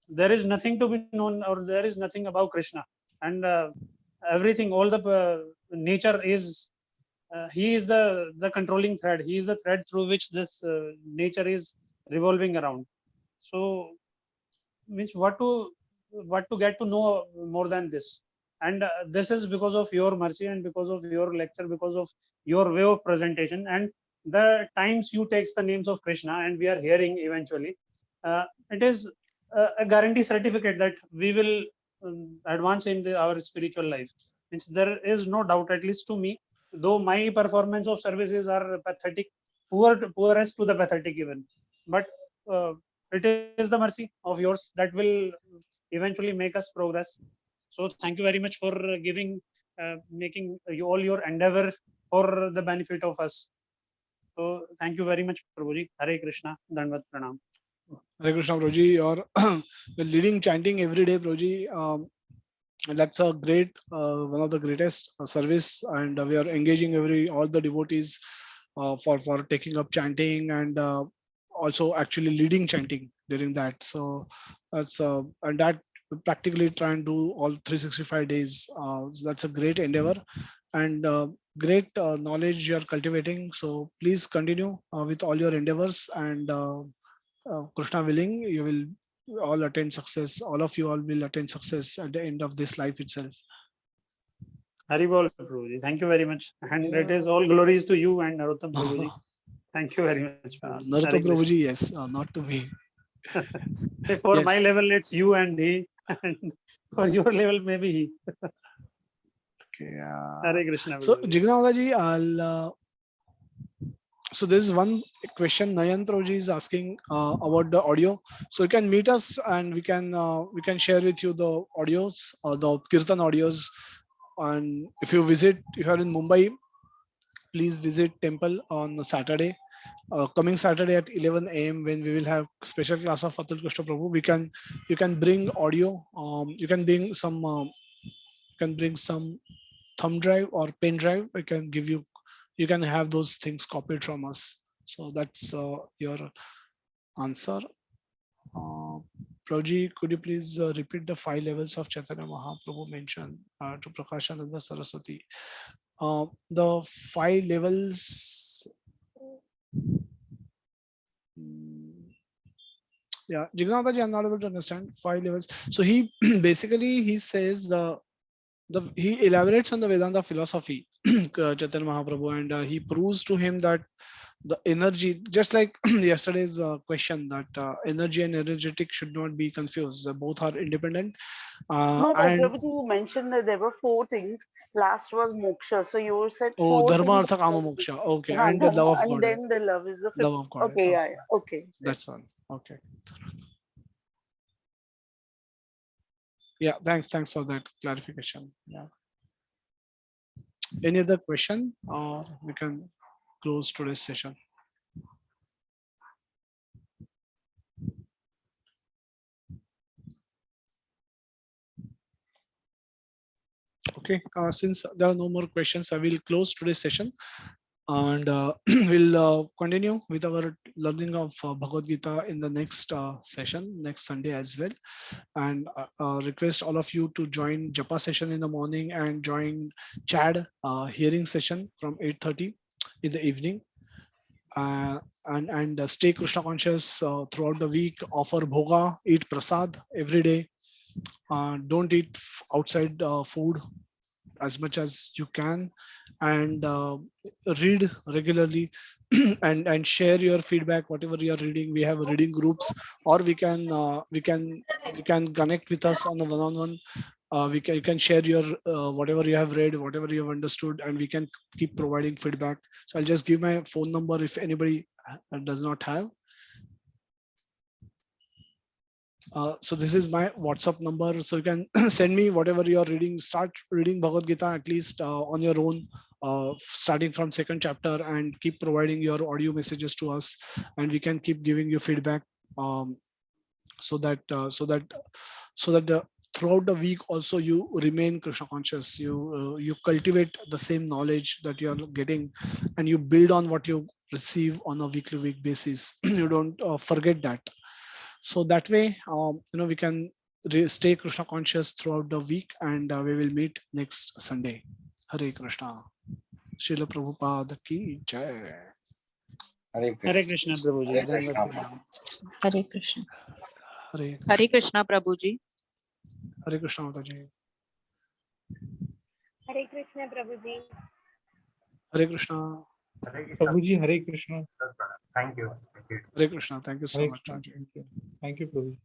there is nothing to be known, or there is nothing about Krishna, and everything, all the nature is he is the controlling thread. He is the thread through which this nature is revolving around. So means what to get to know more than this, and this is because of your mercy and because of your lecture, because of your way of presentation, and the times you takes the names of Krishna and we are hearing eventually, it is a guarantee certificate that we will advance in our spiritual life. Means there is no doubt, at least to me, though my performance of services are pathetic, poorest to the pathetic even, but uh, it is the mercy of yours that will eventually make us progress. So thank you very much for giving, making all your endeavor for the benefit of us. So thank you very much, Prabhuji. Hare Krishna, Dandavat Pranam. Hare Krishna, Prabhuji. You're leading chanting every day, Prabhuji. That's a great, one of the greatest service, and we are engaging all the devotees for taking up chanting, and also actually leading chanting during that. So that's and that practically try and do all 365 days. So that's a great endeavor and great knowledge you're cultivating. So please continue with all your endeavors, and Krishna willing, you will all attain success. All of you all will attain success at the end of this life itself. Hari Bol, Prabhuji. Thank you very much. And it is all glories to you and Narottam Prabhuji. Thank you very much, Prabhuji. Narottam Prabhuji, yes, not to me. For my level, it's you and he, and for your level, maybe he. Okay. Hare Krishna. So, Prabhuji. Jignavadaji, so there is one question Nayan Prabhuji is asking about the audio. So you can meet us and we can share with you the audios, the Kirtan audios. And if you are in Mumbai, please visit temple on Saturday. Coming Saturday at 11 a.m. when we will have special class of Atul Krishna Prabhu. You can bring audio. You can bring some thumb drive or pen drive. You can have those things copied from us. So that's your answer. Prabhuji, could you please repeat the 5 levels of Chaitanya Mahaprabhu mentioned to Prakashananda Saraswati? The 5 levels. Yeah, Jignathaji, I'm not able to understand 5 levels. So he basically he says he elaborates on the Vedanta philosophy, Chaitanya Mahaprabhu, and he proves to him that the energy, just like yesterday's question, that energy and energetic should not be confused. Both are independent. No, but And Prabhuji, you mentioned that there were 4 things. Last was moksha. So you said oh, 4 dharma, things. artha, kama, moksha. Okay, Huh, and the dharma, love of and God. then the love is the 5th. Love of God. Okay, yeah, okay. That's all. Okay. Yeah, thanks for that clarification. Yeah. Any other question, or we can close today's session? Okay. Okay, since there are no more questions, I will close today's session, and we'll continue with our learning of Bhagavad Gita in the next session, next Sunday as well. And request all of you to join Japa session in the morning and join Chad hearing session from 8:30 in the evening. And stay Krishna conscious throughout the week. Offer bhoga, eat prasad every day. Don't eat outside food as much as you can, and read regularly and share your feedback whatever you are reading. We have reading groups, or we can connect with us on a one-on-one. You can share your whatever you have read, whatever you have understood, and we can keep providing feedback. So I'll just give my phone number if anybody does not have. So this is my WhatsApp number. So you can send me whatever you are reading. Start reading Bhagavad Gita at least on your own, starting from second chapter, and keep providing your audio messages to us, and we can keep giving you feedback, so that throughout the week also you remain Krishna conscious. You cultivate the same knowledge that you are getting, and you build on what you receive on a week basis. You don't forget that. So that way, we can stay Krishna conscious throughout the week, and we will meet next Sunday. Hare Krishna. Srila Prabhupada ki jai. Hare Krishna, Prabhuji. Dandavat pranam. Hare Krishna. Hare Hare Krishna, Prabhuji. Hare Krishna Mataji. Hare Krishna, Prabhuji. Hare Krishna. Prabhuji, Hare Krishna. Thank you. Hare Krishna. Thank you so Hare much. Krishna. Raji. Thank you. Thank you, Prabhuji.